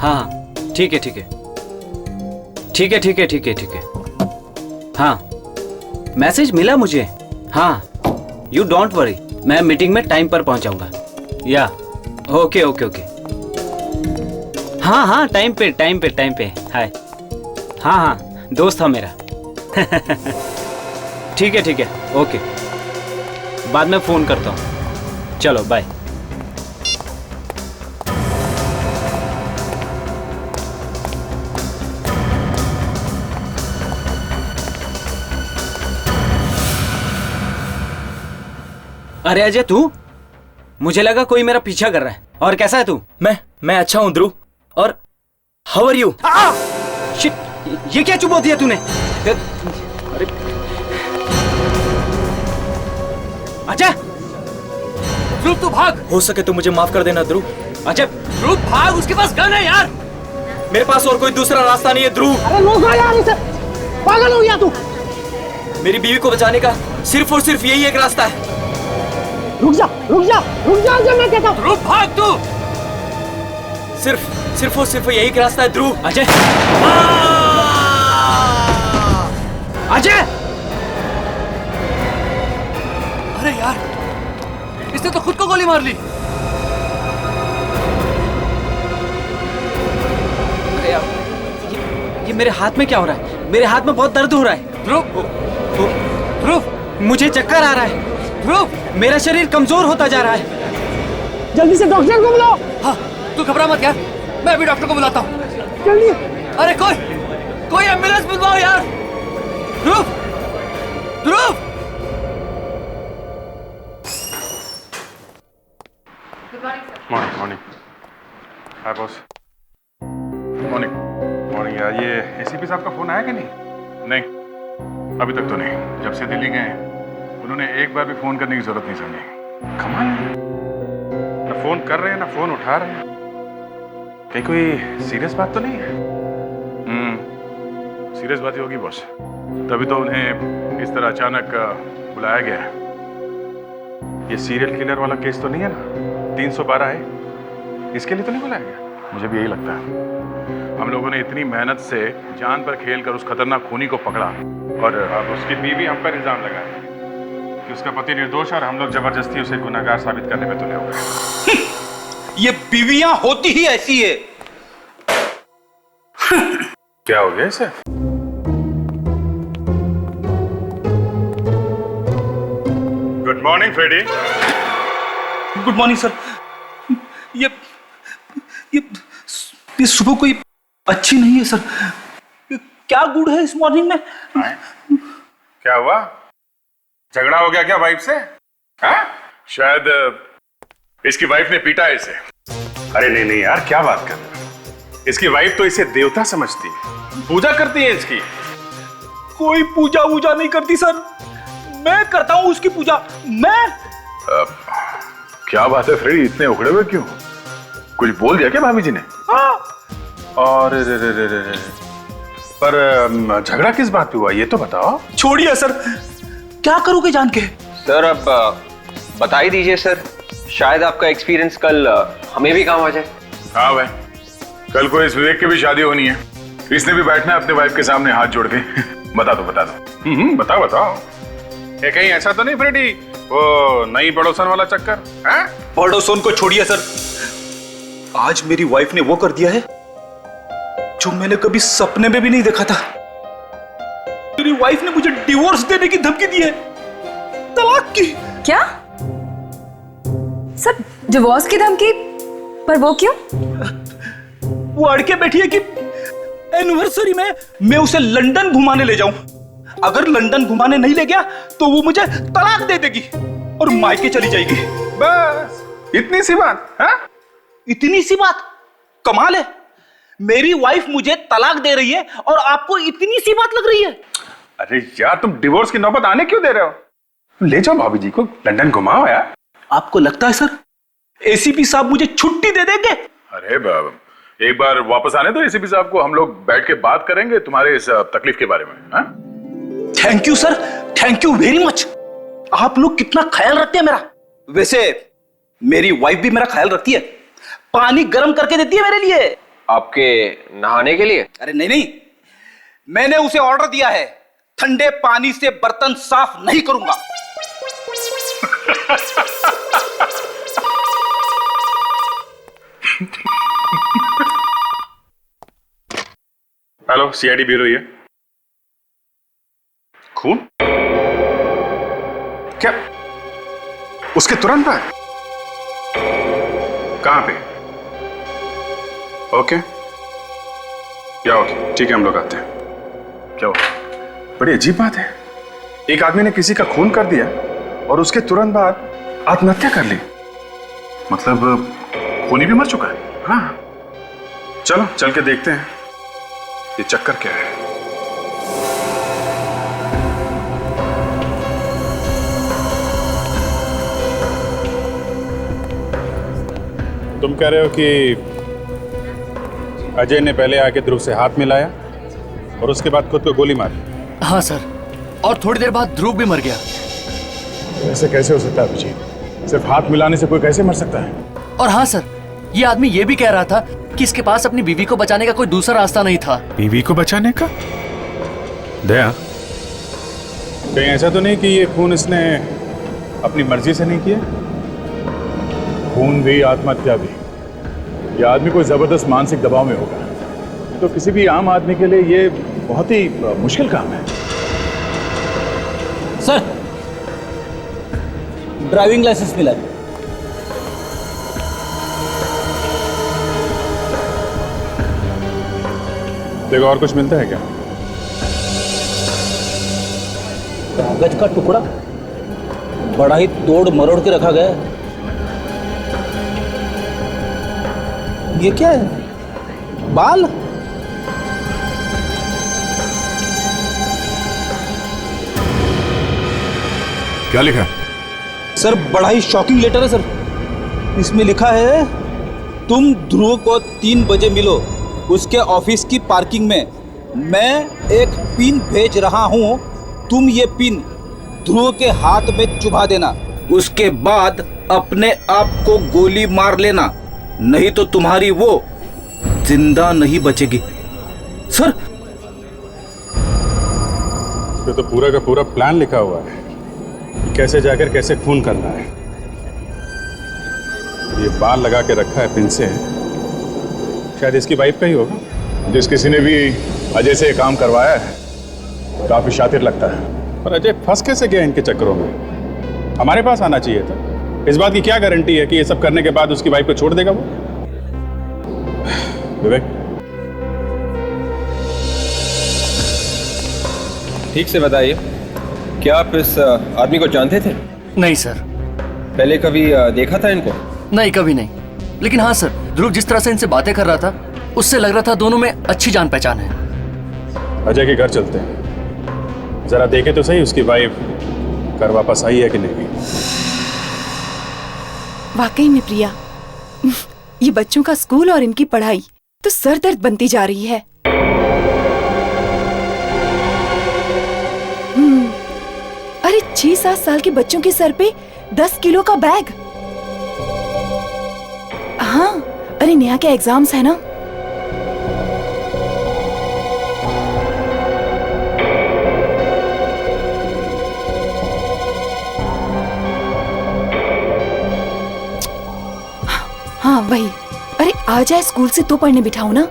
हाँ ठीक है ठीक है ठीक है ठीक है ठीक है ठीक है। हाँ मैसेज मिला मुझे। हाँ यू डोंट वरी, मैं मीटिंग में टाइम पर पहुंचाऊंगा। या ओके ओके ओके। हाँ हाँ टाइम पे टाइम पे टाइम पे। हाय। हाँ हाँ दोस्त था मेरा। ठीक है ओके, बाद में फोन करता हूँ। चलो बाय। अरे अजय तू, मुझे लगा कोई मेरा पीछा कर रहा है। और कैसा है तू? मैं अच्छा हूं ध्रुव। और हाउ आर यू? शिट, ये क्या चुबो दिया तूने? अरे अजय, ध्रुव तू भाग। हो सके तो मुझे माफ कर देना ध्रुव। अजय ध्रुव भाग, उसके पास गन है यार। मेरे पास और कोई दूसरा रास्ता नहीं है ध्रुव। अरे रोका यार इसे, पागल हो गया तू? मेरी बीवी को बचाने का सिर्फ और सिर्फ यही एक रास्ता है। रुक जा अजय, मैं कहता हूँ। ध्रुव भाग तू। सिर्फ और सिर्फ यही एक रास्ता है ध्रुव। अजय, अजय! अरे यार, इसने तो खुद को गोली मार ली। अरे यार, ये मेरे हाथ में क्या हो रहा है? मेरे हाथ में बहुत दर्द हो रहा है। ध्रुव, मुझे चक्कर आ रहा है। ध्रुव, मेरा शरीर कमजोर होता जा रहा है। जल्दी से डॉक्टर को बुलाओ। हाँ, तू घबरा मत यार, मैं अभी डॉक्टर को बुलाता हूँ। जल्दी। अरे कोई एम्बुलेंस बुलवाओ यार। ध्रुव। मॉर्निंग। हाय बॉस। मॉर्निंग यार, ये एसीपी साहब का फोन आया कि नहीं? अभी तक तो नहीं। जब से दिल्ली गए उन्होंने एक बार भी फोन करने की जरूरत नहीं समझी। कमाल है, ना फोन कर रहे हैं ना फोन उठा रहे हैं। कहीं कोई सीरियस बात तो नहीं है? सीरियस बात ही होगी बॉस, तभी तो उन्हें इस तरह अचानक बुलाया गया है। ये सीरियल किलर वाला केस तो नहीं है ना? 312 है, इसके लिए तो नहीं बुलाया गया? मुझे भी यही लगता है। हम लोगों ने इतनी मेहनत से जान पर खेल कर उस खतरनाक खूनी को पकड़ा, और अब उसकी बीवी हम पर इल्जाम लगाए कि उसका पति निर्दोष है और हम लोग जबरदस्ती उसे गुनहगार साबित करने में तुले हुए। ये बीवियां होती ही ऐसी है। क्या हो गया इसे? Good morning Freddy. Good morning sir. ये सुबह कोई अच्छी नहीं है सर। क्या गुड है इस मॉर्निंग में? क्या हुआ? झगड़ा हो गया क्या वाइफ से? हाँ? शायद इसकी वाइफ ने पीटा है इसे। अरे नहीं यार, क्या बात कर रहे हो? इसकी वाइफ तो इसे देवता समझती है, पूजा करती है इसकी। कोई पूजा वूजा नहीं करती सर, मैं करता हूं उसकी पूजा। मैं क्या बात है फ्रेडी, इतने उखड़े हुए क्यों? कुछ बोल दिया क्या भाभी जी ने? हाँ। और पर झगड़ा किस बात पे हुआ ये तो बताओ। छोड़िए सर, क्या करोगे जान के? सर अब बता ही दीजिए सर, शायद आपका एक्सपीरियंस कल हमें भी काम आ जाए। हाँ भाई, कल को इस विवेक की भी शादी होनी है, इसने भी बैठना है अपने वाइफ के सामने हाथ जोड़ के। बता दो। बताओ। ये कहीं ऐसा तो नहीं फ्रेडी, वो नई पड़ोसन वाला चक्कर? पड़ोसन को छोड़िए सर, आज मेरी वाइफ ने वो कर दिया है जो मैंने कभी सपने में भी नहीं देखा था। मेरी वाइफ ने मुझे डिवोर्स देने की धमकी दी है, तलाक की। क्या सर, डिवोर्स की धमकी? पर वो क्यों? वो अड़के बैठी है कि एनिवर्सरी में मैं उसे लंदन घुमाने ले जाऊं। अगर लंदन घुमाने नहीं ले गया तो वो मुझे तलाक दे देगी और मायके चली जाएगी। बस इतनी सी बात? इतनी सी बात? कमाल है, मेरी वाइफ मुझे तलाक दे रही है और आपको इतनी सी बात लग रही है? अरे यार, तुम डिवोर्स की नौबत आने क्यों दे रहे हो? ले जाओ भाभी जी को लंदन घुमाओ यार। आपको लगता है सर एसीपी साहब मुझे छुट्टी दे देंगे? अरे बाबा, एक बार वापस आने दो एसीपी साहब को, हम लोग बैठ के बात करेंगे तुम्हारे इस तकलीफ के बारे में। Thank you sir, thank you very much. आप लोग कितना ख्याल रखते हैं मेरा। वैसे मेरी वाइफ भी मेरा ख्याल रखती है, पानी गर्म करके देती है मेरे लिए। आपके नहाने के लिए? अरे नहीं नहीं, मैंने उसे ऑर्डर दिया है, ठंडे पानी से बर्तन साफ नहीं करूंगा। हेलो, सीआईडी ब्यूरो ये। खून? क्या उसके तुरंत बाद? कहां पे? ओके, क्या ओके, ठीक है, हम लोग आते हैं। क्या हुआ? बड़ी अजीब बात है, एक आदमी ने किसी का खून कर दिया और उसके तुरंत बाद आत्महत्या कर ली। मतलब खूनी भी मर चुका है। हाँ, चलो चल के देखते हैं ये चक्कर क्या है। तुम कह रहे हो कि अजय ने पहले आके ध्रुव से हाथ मिलाया और उसके बाद खुद को गोली मारी? हाँ सर, और थोड़ी देर बाद ध्रुव भी मर गया। ऐसे कैसे हो सकता है अभिजीत? सिर्फ हाथ मिलाने से कोई कैसे मर सकता है? और हाँ सर, ये आदमी ये भी कह रहा था कि इसके पास अपनी बीवी को बचाने का कोई दूसरा रास्ता नहीं था। बीवी को बचाने का? दया, कहीं ऐसा तो नहीं कि ये खून इसने अपनी मर्जी से नहीं किया? खून भी आत्महत्या भी, यह आदमी कोई जबरदस्त मानसिक दबाव में होगा। तो किसी भी आम आदमी के लिए ये बहुत ही मुश्किल काम है। सर, ड्राइविंग लाइसेंस मिला। देखो, और कुछ मिलता है क्या? कागज का टुकड़ा बड़ा ही तोड़ मरोड़ के रखा गया है। ये क्या है? बाल? क्या लिखा? सर, बड़ा ही शॉकिंग लेटर है सर। इसमें लिखा है, तुम ध्रुव को 3 बजे मिलो उसके ऑफिस की पार्किंग में। मैं एक पिन भेज रहा हूं, तुम ये पिन ध्रुव के हाथ में चुभा देना। उसके बाद अपने आप को गोली मार लेना, नहीं तो तुम्हारी वो जिंदा नहीं बचेगी। सर, इसमें तो पूरा का पूरा प्लान लिखा हुआ है कि कैसे जाकर कैसे खून करना है। ये बाल लगा के रखा है पिन से, शायद इसकी वाइफ का ही होगा। जिस किसी ने भी अजय से काम करवाया है काफी शातिर लगता है। पर अजय फंस कैसे गया इनके चक्करों में? हमारे पास आना चाहिए था। इस बात की क्या गारंटी है कि ये सब करने के बाद उसकी वाइफ को छोड़ देगा वो? विवेक, ठीक से बताइए, क्या आप इस आदमी को जानते थे? नहीं सर। पहले कभी देखा था इनको? नहीं, कभी नहीं। लेकिन हाँ सर, ध्रुव जिस तरह से इनसे बातें कर रहा था, उससे लग रहा था दोनों में अच्छी जान पहचान है। अजय के घर चलते हैं, जरा देखे तो सही उसकी वाइफ घर वापस आई है कि नहीं। वाकई में प्रिया, ये बच्चों का स्कूल और इनकी पढ़ाई तो सर दर्द बनती जा रही है। अरे 6-7 साल के बच्चों के सर पे 10 किलो का बैग। हाँ, अरे नेहा के एग्जाम्स है ना। हाँ वही। अरे आ जाए स्कूल से तो पढ़ने बिठाओ ना।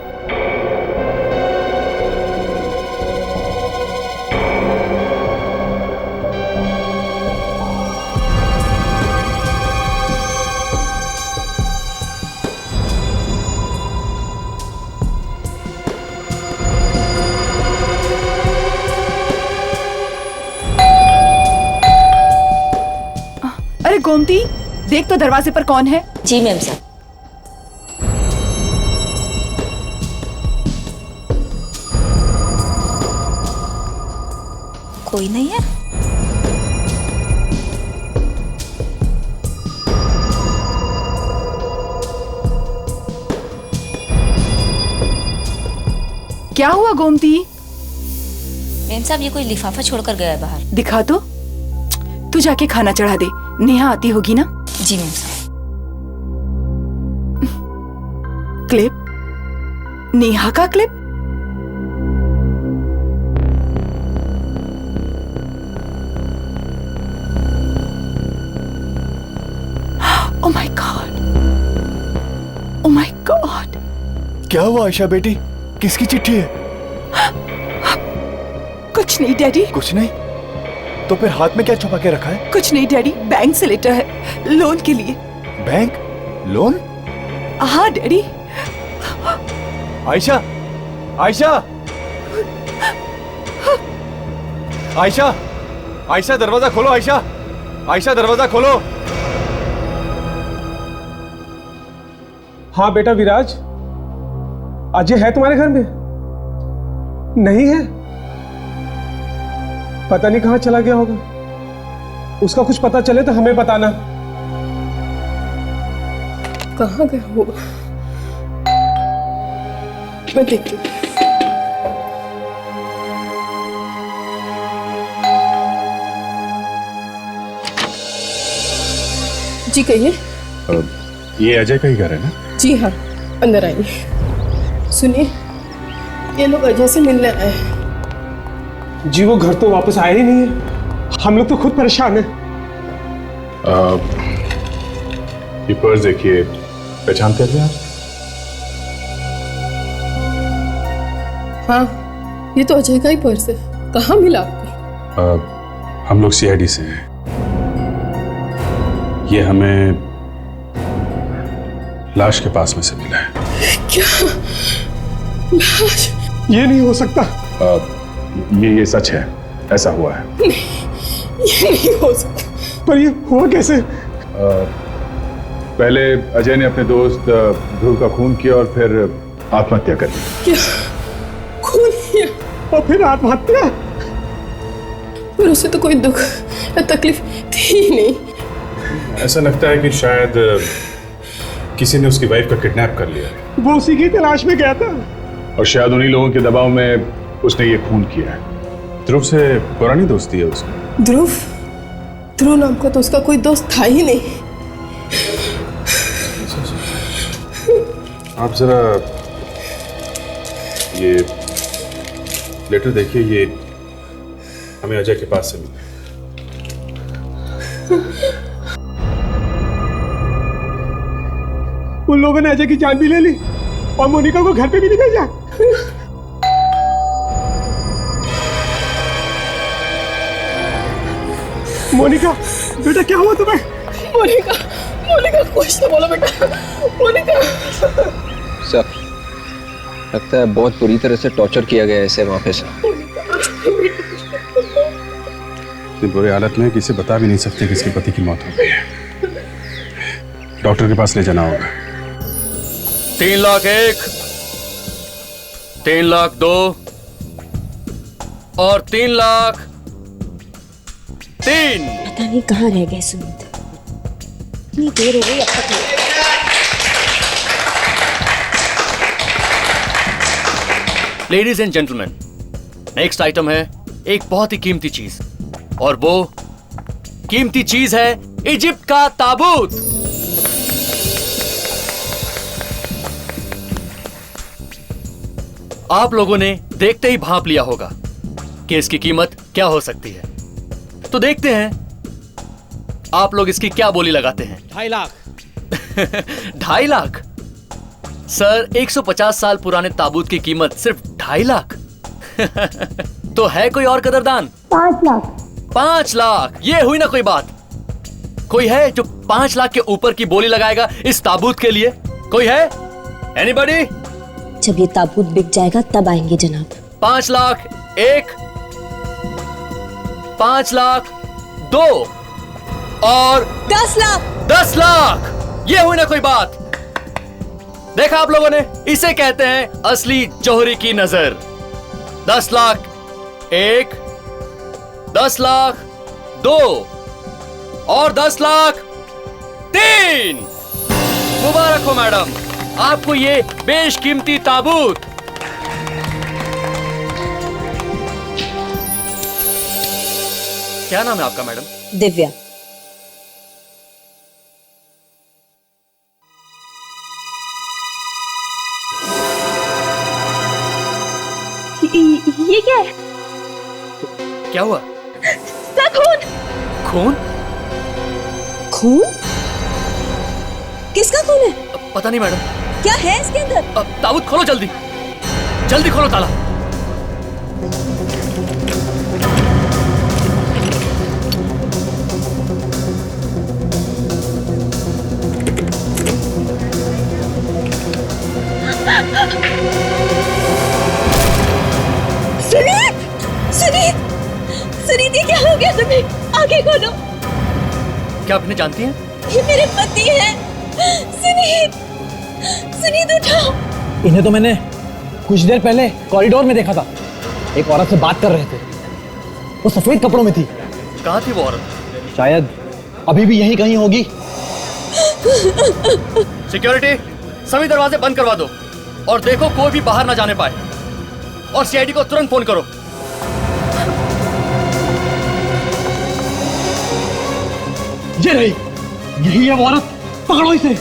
अरे गोमती, देख तो दरवाजे पर कौन है। जी मैम साहब। कोई नहीं है। क्या हुआ गोमती? मैम साहब, ये कोई लिफाफा छोड़कर गया है बाहर। दिखा तो। तू जाके खाना चढ़ा दे, नेहा आती होगी ना। जी मैम साहब। क्लिप, नेहा का clip? Oh my God! Oh my God! क्या हुआ आयशा बेटी? किसकी चिट्ठी है? कुछ नहीं डैडी। कुछ नहीं? तो फिर हाथ में क्या छुपा के रखा है? कुछ नहीं डैडी, बैंक से लेटर है लोन के लिए। बैंक? लोन? हाँ डैडी। आयशा! आयशा! आयशा! आयशा दरवाजा खोलो आयशा! आयशा दरवाजा खोलो! हाँ बेटा विराज, अजय है तुम्हारे घर में? नहीं है? पता नहीं कहां चला गया होगा। उसका कुछ पता चले तो हमें बताना। कहाँ गया होगा? मैं देखती हूँ। जी कहिए। ये अजय का ही घर है ना? जी हाँ, अंदर आइए। सुनिए, ये लोग अजय से मिलने आए हैं। जी वो घर तो वापस आया ही नहीं है। हम लोग तो खुद परेशान हैं। ये पर्स देखिए, पहचानते हैं आप? हाँ, ये तो अजय का ही पर्स है। कहाँ मिला आपको? हम लोग सीआईडी से हैं। ये हमें लाश के पास में से मिला है। क्या? लाश? ये नहीं हो सकता। ये सच है, ऐसा हुआ है। नहीं, ये नहीं हो सकता। पर ये हुआ कैसे? पहले अजय ने अपने दोस्त ध्रुव का खून किया और फिर आत्महत्या कर ली। क्या? खून किया? और फिर आत्महत्या? पर उसे तो कोई दुख या तकलीफ थी ही नहीं। ऐसा लगता है कि शायद किसी ने उसकी वाइफ का किडनैप कर लिया है। वो उसी की तलाश में गया था और शायद उन्हीं लोगों के दबाव में उसने ये खून किया है। ध्रुव से पुरानी दोस्ती है उसकी। ध्रुव? ध्रुव नाम का तो उसका कोई दोस्त था ही नहीं। आप जरा ये लेटर देखिए, ये हमें अजय के पास से मिला। उन लोगों ने अजय की जान भी ले ली और मोनिका को घर पे भी नहीं भेजा। मोनिका, बेटा क्या हुआ तुम्हें? मोनिका, मोनिका कुछ तो बोलो बेटा। मोनिका। सर, लगता है बहुत बुरी तरह से टॉर्चर किया गया है इसे वहाँ पे। इतनी बुरी हालत में किसी बता भी नहीं सकते कि इसके पति की मौत हो गई है। डॉक्टर के पास ले जाना होगा। 3,01,000, 3,02,000 और 3,03,000। पता नहीं कहाँ रह गए सुमित। इतनी देर हो गई अब तक नहीं। Ladies and gentleman, next item है एक बहुत ही कीमती चीज, और वो कीमती चीज है इजिप्ट का ताबूत। आप लोगों ने देखते ही भांप लिया होगा कि इसकी कीमत क्या हो सकती है। तो देखते हैं आप लोग इसकी क्या बोली लगाते हैं। 2.5 लाख। 2.5 लाख? सर, 150 साल पुराने ताबूत की कीमत सिर्फ 2.5 लाख? तो है कोई और कदरदान? 5 लाख। 5 लाख? ये हुई ना कोई बात। कोई है जो 5 लाख के ऊपर की बोली लगाएगा इस ताबूत के लिए? कोई है? एनीबॉडी? जब ये ताबूत बिक जाएगा तब आएंगे जनाब। 5 लाख 1, 5 लाख 2 और 10 लाख। 10 लाख? ये हुई ना कोई बात। देखा आप लोगों ने, इसे कहते हैं असली जौहरी की नजर। 10 लाख 1, 10 लाख 2 और 10 लाख 3। मुबारक हो मैडम, आपको ये बेशकीमती ताबूत। क्या नाम है आपका मैडम? दिव्या। है। क्या हुआ? सर, खून। खून? खून? किसका खून है? पता नहीं मैडम। क्या है इसके अंदर? ताबूत खोलो जल्दी, जल्दी खोलो ताला। सुनीत! सुनीत! सुनीत, ये क्या हो गया तुम्हें? आंखें खोलो। क्या आपने जानती हैं? ये मेरे पति हैं। सुनीत! सुनीत, उठाओ। इन्हें तो मैंने कुछ देर पहले कॉरिडोर में देखा था, एक औरत से बात कर रहे थे। वो सफेद कपड़ों में थी। कहाँ थी वो औरत? शायद अभी भी यहीं कहीं होगी। सिक्योरिटी, सभी दरवाजे बंद करवा दो और देखो कोई भी बाहर ना जाने पाए। और सीआईडी को तुरंत फोन करो। ये रही, यही है वो औरत। पकड़ो इसे।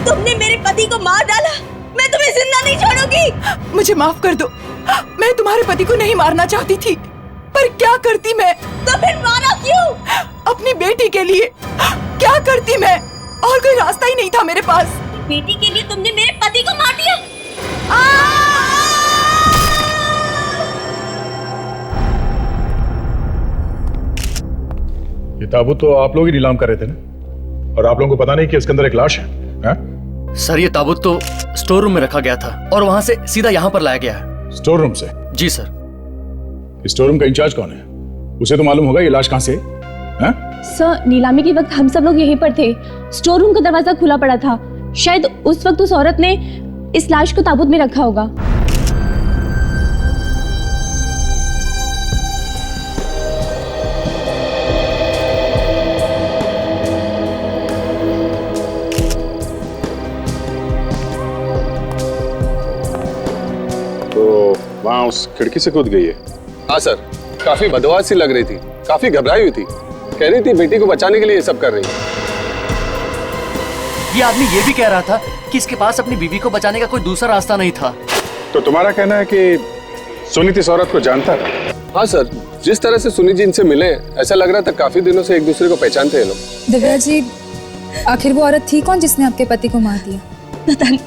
तुमने मेरे पति को मार डाला। मैं तुम्हें जिंदा नहीं छोड़ूंगी। मुझे माफ कर दो, मैं तुम्हारे पति को नहीं मारना चाहती थी, पर क्या करती मैं? तो फिर मारा क्यों? अपनी बेटी के लिए। क्या करती मैं? और कोई रास्ता ही नहीं था मेरे पास। बेटी के लिए तुमने मेरे पति को मार दिया। ये ताबूत तो आप लोग ही नीलाम कर रहे थे ना, और आप लोगों को पता नहीं कि इसके अंदर एक लाश है, है? सर, ये ताबूत तो स्टोर रूम में रखा गया था और वहां से सीधा यहाँ पर लाया गया है। स्टोर रूम से? जी सर। स्टोर रूम का इंचार्ज कौन है? उसे तो मालूम होगा ये लाश कहाँ से है? सर, नीलामी के वक्त हम सब लोग यहीं पर थे। स्टोर रूम का दरवाजा खुला पड़ा था। शायद उस वक्त उस औरत ने इस लाश को ताबूत में रखा होगा। तो वहाँ उस खिड़की से कूद गई है? हाँ सर, काफी बदहवास सी लग रही थी, काफी घबराई हुई थी। कह रही थी बेटी को बचाने के लिए ये सब कर रही है। ये आदमी ये भी कह रहा था कि इसके पास अपनी बीवी को बचाने का कोई दूसरा रास्ता नहीं था। तो तुम्हारा कहना है कि सुनीत इस औरत को जानता था? हाँ सर, जिस तरह से सुनीत जी इनसे मिले, ऐसा लग रहा था काफी दिनों से एक दूसरे को पहचानते हैं लोग। दिव्या जी, आखिर वो औरत थी कौन जिसने आपके पति को मार दिया? पता नहीं,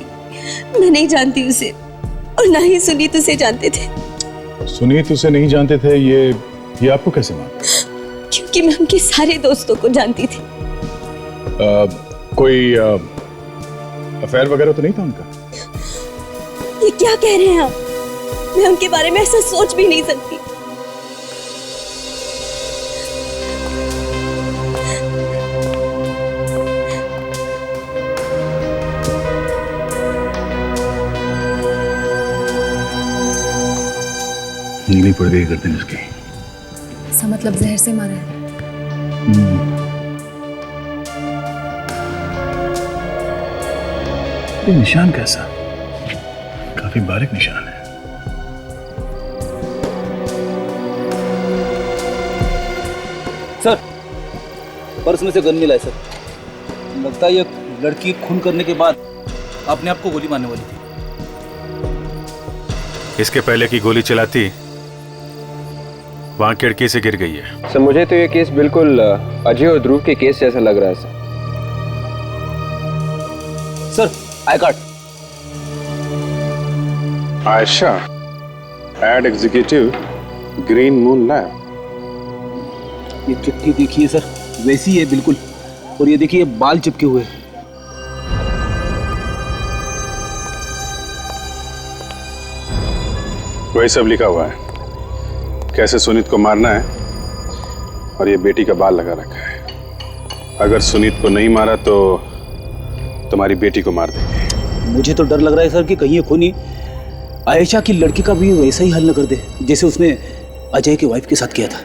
मैं नहीं जानती उसे, और ना ही सुनीत उसे जानते थे। सुनीत उसे नहीं जानते थे, ये आपको कैसे मालूम? क्योंकि मैं उनके सारे दोस्तों को जानती थी। कोई अफेयर वगैरह तो नहीं था उनका? ये क्या कह रहे हैं आप? मैं उनके बारे में ऐसा सोच भी नहीं सकती। नीली पड़ गई गर्दन उसकी। इसका मतलब जहर से मारा है। ये निशान कैसा? काफी बारीक निशान है। सर, पर्स में से गन मिला है सर। लगता है ये लड़की खून करने के बाद अपने आप को गोली मारने वाली थी। इसके पहले की गोली चलाती वहां खिड़की से गिर गई है। सर, मुझे तो ये केस बिल्कुल अजय और ध्रुव के केस जैसा लग रहा है sir. I card. Ayesha, ad executive, green moon lab. ये चिट्ठी देखिए सर, वैसी है बिल्कुल। और ये देखिए बाल चिपके हुए। वही सब लिखा हुआ है, कैसे सुनीत को मारना है, और ये बेटी का बाल लगा रखा है। अगर सुनीत को नहीं मारा तो तुम्हारी बेटी को मार देंगे। मुझे तो डर लग रहा है सर कि कहीं ये खूनी आयशा की लड़की का भी वैसा ही हल न कर दे जैसे उसने अजय की वाइफ के साथ किया था।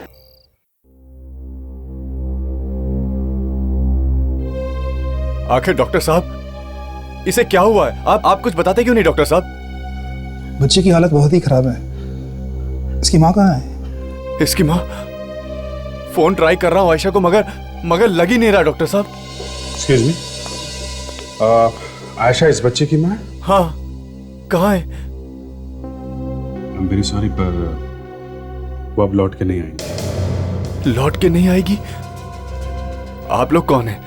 आखिर डॉक्टर साहब, इसे क्या हुआ है? आप कुछ बताते क्यों नहीं डॉक्टर साहब? बच्चे की हालत बहुत ही खराब है। इसकी माँ कहाँ है? इसकी माँ? फोन ट्राई कर रहा हूँ आयशा को, मगर लग ही नहीं रहा डॉक्टर साहब। एक्सक्यूज मी, आयशा इस बच्चे की माँ? हाँ, कहाँ है? I'm very sorry, पर वो अब लौट के नहीं आएंगे। लौट के नहीं आएगी? आप लोग कौन हैं?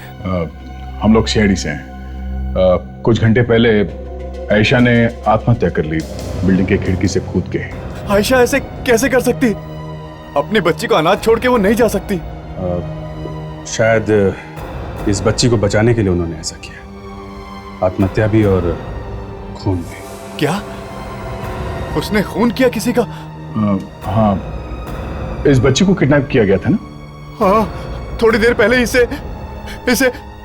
हम लोग सीआईडी से हैं। कुछ घंटे पहले आयशा ने आत्महत्या कर ली, बिल्डिंग के खिड़की से कूद के। आयशा ऐसे कैसे कर सकती? अपनी बच्ची को अनाथ छोड़ के वो नहीं जा सकती। शायद इस बच्ची को बचाने के लिए उन्होंने ऐसा किया। आत्महत्या भी और खून भी। क्या? उसने खून किया किसी का? हाँ, इस बच्ची को किडनैप किया गया था ना? हाँ, थोड़ी देर पहले इसे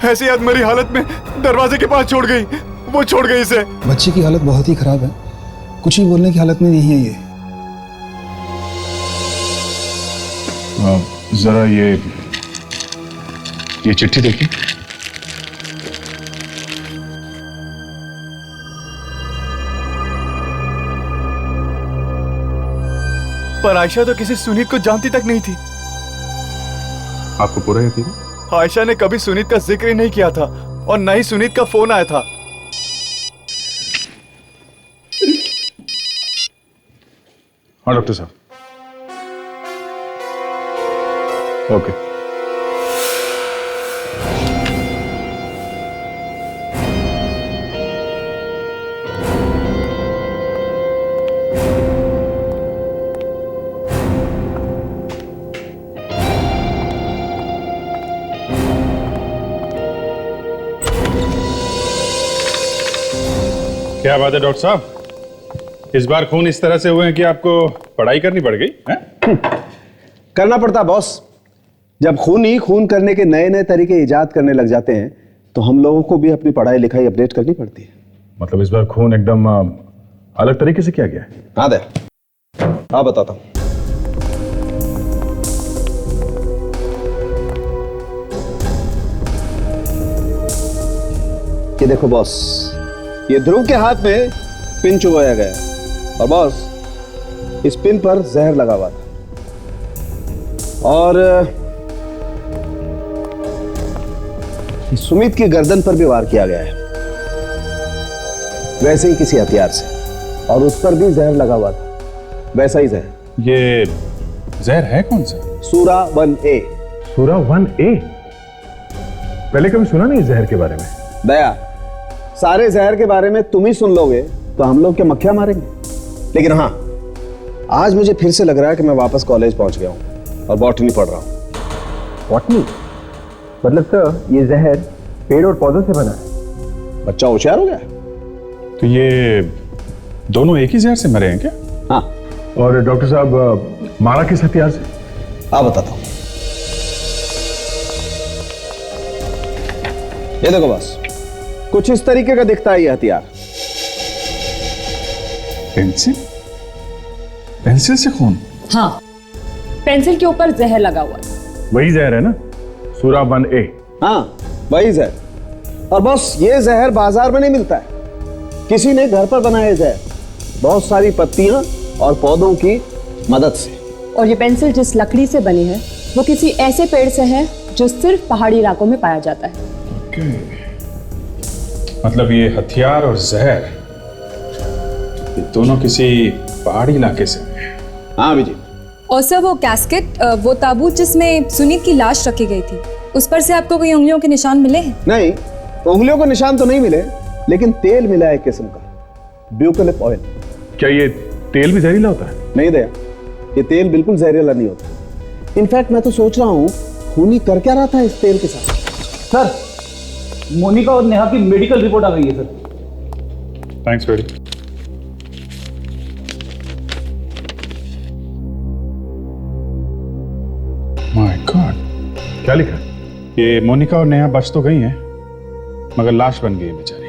ऐसी अधमरी हालत में दरवाजे के पास छोड़ गई। वो छोड़ गई इसे। बच्ची की हालत बहुत ही खराब है, कुछ ही बोलने की हालत में नहीं है ये। जरा ये चिट्ठी देखिए। पर आयशा तो किसी सुनीत को जानती तक नहीं थी। आपको पूरा यकीन है? आयशा ने कभी सुनीत का जिक्र ही नहीं किया था और न ही सुनीत का फोन आया था। हाँ डॉक्टर साहब। ओके। क्या बात है डॉक्टर साहब, इस बार खून इस तरह से हुए हैं कि आपको पढ़ाई करनी पड़ गई है? करना पड़ता बॉस। जब खून ही खून करने के नए नए तरीके इजाद करने लग जाते हैं तो हम लोगों को भी अपनी पढ़ाई लिखाई अपडेट करनी पड़ती है। मतलब इस बार खून एकदम अलग तरीके से किया गया है? हाँ दे, हाँ बताता हूँ। ये देखो बॉस, ये ध्रुव के हाथ में पिन चुभाया गया और बॉस इस पिन पर जहर लगा हुआ था और सुमित की गर्दन पर भी वार किया गया है, वैसे ही किसी हथियार से, और उस पर भी जहर लगा हुआ था, वैसा ही जहर। ये जहर है कौन सा? सूरा 1A। सूरा 1A? पहले कभी सुना नहीं जहर के बारे में। दया, सारे जहर के बारे में तुम ही सुन लोगे तो हम लोग क्या मक्खियां मारेंगे। लेकिन हाँ, आज मुझे फिर से लग रहा है कि मैं वापस कॉलेज पहुंच गया हूं और बॉटनी पढ़ रहा हूं। बॉटनी? मतलब तो ये जहर पेड़ और पौधों से बना है? बच्चा होशियार हो गया। तो ये दोनों एक ही जहर से मरे हैं क्या? हाँ। और डॉक्टर साहब मारा किस हथियार से? हाँ बताता हूं। ये देखो बस, कुछ इस तरीके का दिखता है ये हथियार। पेंसिल? पेंसिल से खून? हाँ, पेंसिल के ऊपर जहर लगा हुआ है। वही जहर है ना, सूरा 1A? हाँ वही जहर। और बॉस ये जहर बाजार में नहीं मिलता है, किसी ने घर पर बनाया जहर, बहुत सारी पत्तियां और पौधों की मदद से। और ये पेंसिल जिस लकड़ी से बनी है वो किसी ऐसे पेड़ से है जो सिर्फ पहाड़ी इलाकों में पाया जाता है। मतलब ये हथियार और जहर, ये दोनों किसी पहाड़ी इलाके से हैं। हाँ विजय। और सर वो कैस्केट, वो ताबूत जिसमें सुनीत की लाश रखी गई थी, उस पर से आपको कोई उंगलियों के निशान मिले हैं? नहीं, उंगलियों के निशान तो नहीं मिले, लेकिन तेल मिला है एक किस्म का, ब्यूकलिप ऑयल। क्या ये तेल भी जहरीला होता है? नहीं दया, ये तेल बिल्कुल जहरीला नहीं होता। इनफैक्ट मैं तो सोच रहा हूँ खूनी कर क्या रहा था इस तेल के साथ। सर, मोनिका और नेहा की मेडिकल रिपोर्ट आ गई है sir. Thanks very. My God, क्या लिखा है? ये मोनिका और नेहा बच तो गई हैं, मगर लाश बन गई है बेचारी।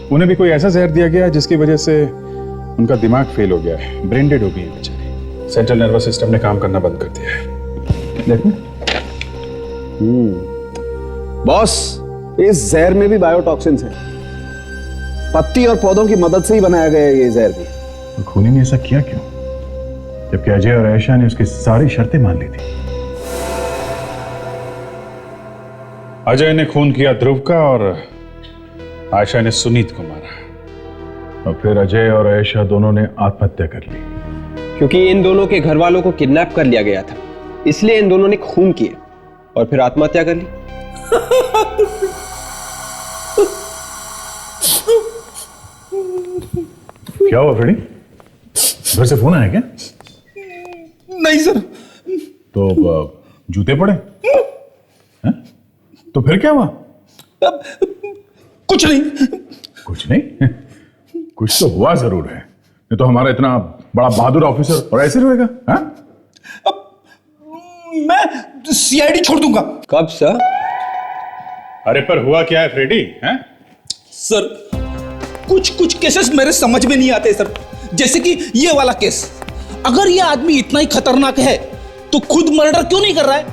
उन्हें भी कोई ऐसा जहर दिया गया है जिसकी वजह से उनका दिमाग फेल हो गया है, ब्रेन डेड हो गई है बेचारी। सेंट्रल नर्वस सिस्टम ने काम करना बंद कर दिया है। देखो। बॉस, इस जहर में भी बायोटॉक्सिन्स हैं, पत्ती और पौधों की मदद से ही बनाया गया है ये जहर भी। तो खूनी ने ऐसा किया क्यों, जबकि अजय और आयशा ने उसकी सारी शर्तें मान ली थी? अजय ने खून किया ध्रुव का और आयशा ने सुनीत को मारा, और फिर अजय और आयशा दोनों ने आत्महत्या कर ली। क्योंकि इन दोनों के घर वालों को किडनैप कर लिया गया था, इसलिए इन दोनों ने खून किया और फिर आत्महत्या कर ली। क्या हुआ फ्रेडी? घर से फोन आया क्या? नहीं सर। तो जूते पड़े हैं? तो फिर क्या हुआ? कुछ नहीं। कुछ नहीं? कुछ तो हुआ जरूर है, नहीं तो हमारा इतना बड़ा बहादुर ऑफिसर और ऐसे रहेगा? मैं सीआईडी छोड़ दूंगा। कब सर? अरे पर हुआ क्या है फ्रेडी? हैं? सर कुछ केसेस मेरे समझ में नहीं आते सर, जैसे कि ये वाला केस। अगर ये आदमी इतना ही खतरनाक है तो खुद मर्डर क्यों नहीं कर रहा है?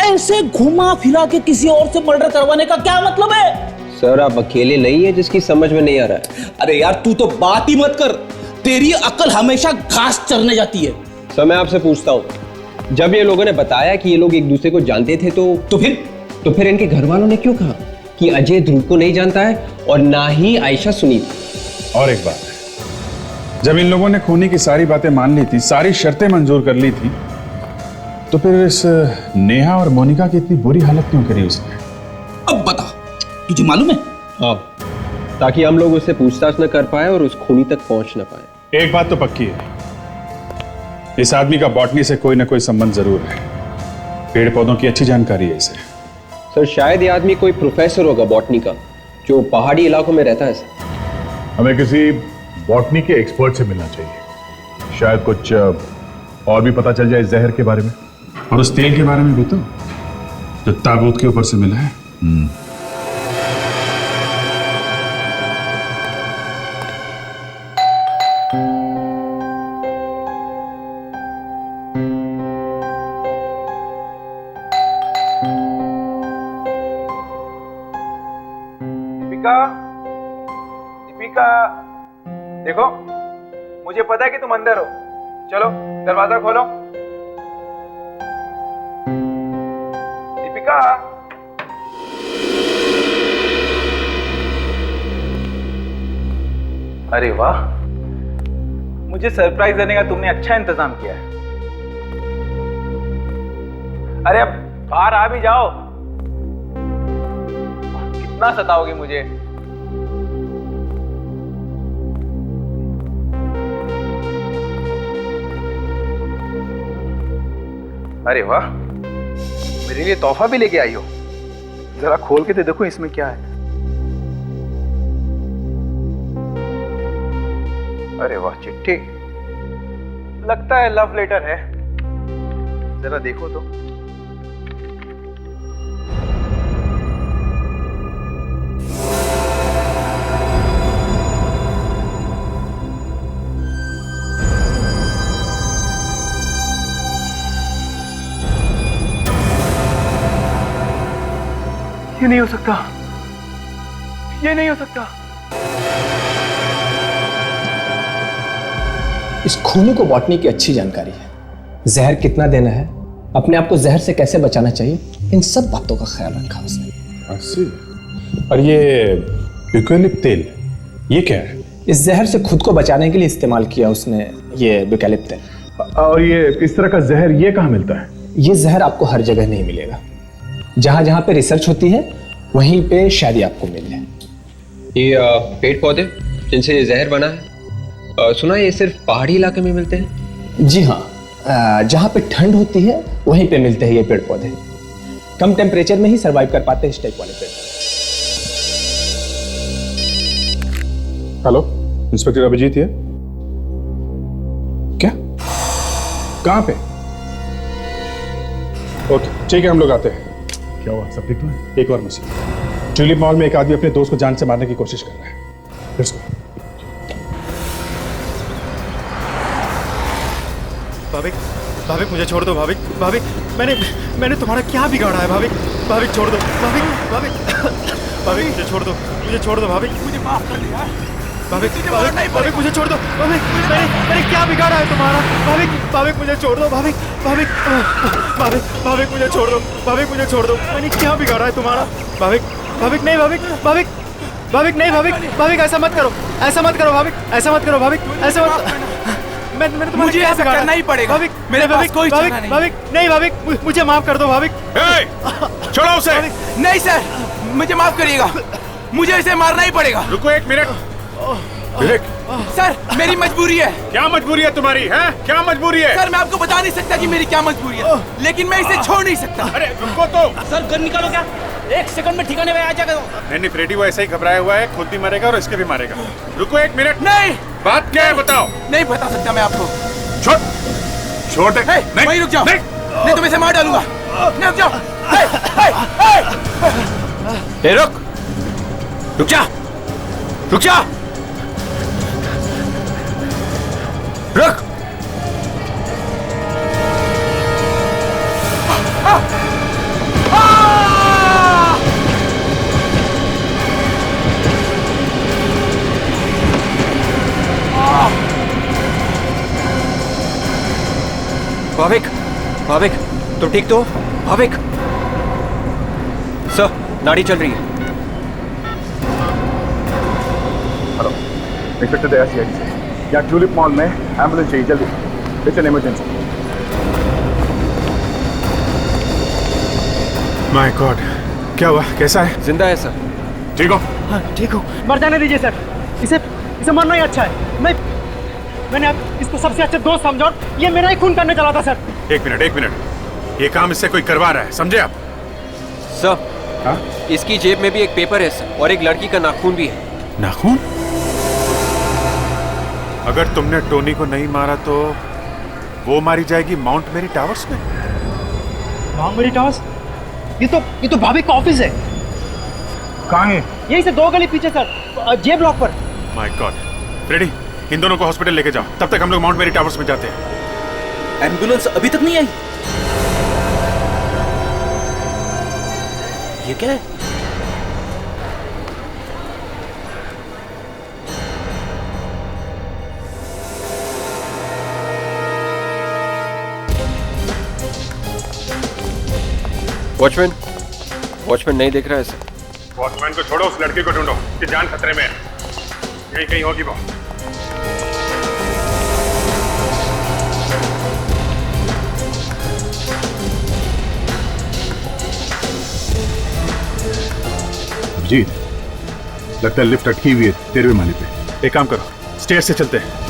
ऐसे घुमा फिरा के किसी और से मर्डर करवाने का क्या मतलब है? सर आप अकेले नहीं है जिसकी समझ में नहीं आ रहा है। अरे यार तू तो बात ही मत कर, तेरी अकल हमेशा घास चरने जाती है। सर मैं आपसे पूछता हूँ, जब ये लोगों ने बताया कि ये लोग एक दूसरे को जानते थे तो फिर इनके घर वालों ने क्यों कहा कि अजय ध्रुव को नहीं जानता है और ना ही आयशा सुनीत? और एक बात, जब इन लोगों ने खूनी की सारी बातें मान ली थी, सारी शर्तें मंजूर कर ली थी, तो फिर इस नेहा और मोनिका की इतनी बुरी हालत क्यों करी उसने? अब बता, तुझे मालूम है? हाँ, ताकि हम लोग उससे पूछताछ न कर पाए और उस खूनी तक पहुंच न पाए। एक बात तो पक्की है, इस आदमी का बॉटनी से कोई ना कोई संबंध जरूर है। पेड़ पौधों की अच्छी जानकारी है इसे। सर शायद ये आदमी कोई प्रोफेसर होगा बॉटनी का, जो पहाड़ी इलाकों में रहता है सर। हमें किसी बॉटनी के एक्सपर्ट से मिलना चाहिए, शायद कुछ और भी पता चल जाए इस जहर के बारे में और उस तेल के बारे में भी, तो जो ताबूत के ऊपर से मिला है। दीपिका, देखो मुझे पता है कि तुम अंदर हो, चलो दरवाजा खोलो। दीपिका, अरे वाह, मुझे सरप्राइज देने का तुमने अच्छा इंतजाम किया है। अरे अब बाहर आ भी जाओ, कितना सताओगे मुझे। अरे वाह, मेरे लिए तोहफा भी लेके आई हो, जरा खोल के तो देखो इसमें क्या है। अरे वाह, चिट्ठी, लगता है लव लेटर है, जरा देखो तो। ये नहीं हो सकता, ये नहीं हो सकता। इस खूनी को बॉटनी की अच्छी जानकारी है, जहर कितना देना है, अपने आप को जहर से कैसे बचाना चाहिए, इन सब बातों का ख्याल रखा उसने। अच्छा, और ये यूकैलिप्ट तेल, ये क्या है? इस जहर से खुद को बचाने के लिए इस्तेमाल किया उसने ये यूकैलिप्ट तेल। और ये इस तरह का जहर ये कहाँ मिलता है? ये जहर आपको हर जगह नहीं मिलेगा, जहां जहां पे रिसर्च होती है वहीं पे शायद ही आपको मिल जाए। ये पेड़ पौधे जिनसे ये जहर बना है, सुना ये सिर्फ पहाड़ी इलाके में मिलते हैं? जी हाँ, जहां पे ठंड होती है वहीं पे मिलते हैं ये पेड़ पौधे। कम टेम्परेचर में ही सरवाइव कर पाते हैं इस टाइप वाले पेड़। हेलो, इंस्पेक्टर अभिजीत है? क्या? कहां पे? ओके ठीक है, हम लोग आते हैं। क्या हुआ, सब ठीक तो है? एक और मसला, ट्यूलिप मॉल में एक आदमी अपने दोस्त को जान से मारने की कोशिश कर रहा है। Let's go. भाभी, भाभी मुझे छोड़ दो भाभी, भाभी मैंने तुम्हारा क्या बिगाड़ा है भाभी, भाभी छोड़ दो भाभी, भाभी भाभी मुझे छोड़ दो, मुझे छोड़ दो भाभी, मुझे माफ कर दिया भाभी, भाभी भाभी मुझे छोड़ दो भाभी, मैंने क्या बिगाड़ा है तुम्हारा भाभी, भाभी मुझे छोड़ दो भाभी, भाभी भाभी भाभी मुझे छोड़ दो भाभी, मुझे छोड़ दो, मैंने क्या बिगाड़ा है तुम्हारा भाभी, भाभी नहीं भाभी, भाभी भाभी नहीं भाभी, भाभी ऐसा मत करो, ऐसा मत करो भाभी, ऐसा मत करो भाभी, ऐसा मत, मैंने तुम्हारा मुझे क्या ऐसा बिगाड़ा? करना ही पड़ेगा। भाविक, मेरे पास कोई भाविक, चारा नहीं। भाविक, नहीं भाविक, मुझे माफ कर दो भाविक। छोड़ो उसे। नहीं सर, मुझे माफ करिएगा, मुझे इसे मारना ही पड़ेगा। रुको एक मिनट। विवेक, सर मेरी मजबूरी है। क्या मजबूरी है तुम्हारी? है क्या मजबूरी है? सर मैं आपको बता नहीं सकता कि मेरी क्या मजबूरी है, लेकिन मैं इसे छोड़ नहीं सकता। अरे रुको तो। सर गन निकालो, क्या 1 सेकंड में ठिकाने में आ जाएगा। नहीं फ्रेडी वो ऐसा ही घबराया हुआ है, खुद भी मरेगा और इसके भी मारेगा। रुको एक मिनट। नहीं, बात क्या है बताओ। नहीं बता सकता मैं आपको। छोड़ दे। नहीं, वहीं रुक जाओ, नहीं तो मैं इसे मार डालूंगा। नहीं रुक जाओ। रुक जा, रुक जा, रुक। भाविक, भाविक, तुम ठीक तो? भाविक, सर, नाड़ी चल रही है। हेलो, इंस्पेक्टर दया सीआईडी से। यहाँ ट्यूलिप मॉल में एम्बुलेंस चाहिए, जल्दी। It's an emergency. My God, क्या हुआ? कैसा है? जिंदा है सर। ठीक हो? हाँ ठीक हो। मर जाने दीजिए सर, इसे मरना ही अच्छा है। मैंने अब इसको सबसे अच्छे दोस्त समझा और ये मेरा ही खून करने चला था सर। एक मिनट, ये काम इससे कोई करवा रहा है, समझे आप? सर, इसकी जेब में भी एक पेपर है सर, और एक लड़की का नाखून भी है। नाखून? अगर तुमने टोनी को नहीं मारा तो वो मारी जाएगी माउंट मेरी टावर्स में। माउंट मेरी टावर्स? ये तो भाभी का ऑफिस है। कहाँ है? यही से 2 गली पीछे सर, जे ब्लॉक पर। माय गॉड, फ्रेडी, इन दोनों को हॉस्पिटल लेके जाओ, तब तक हम लोग माउंट मेरी टावर्स में जाते हैं। एम्बुलेंस अभी तक नहीं आई। ये क्या है? वॉचमैन नहीं देख रहा है सर। वॉचमैन को छोड़ो, उस लड़के को ढूंढो, उसकी जान खतरे में है। यहीं कहीं होगी वो। अभिजीत, लगता है लिफ्ट अटकी हुई है 13वें माले पे। एक काम करो, स्टेयर से चलते हैं।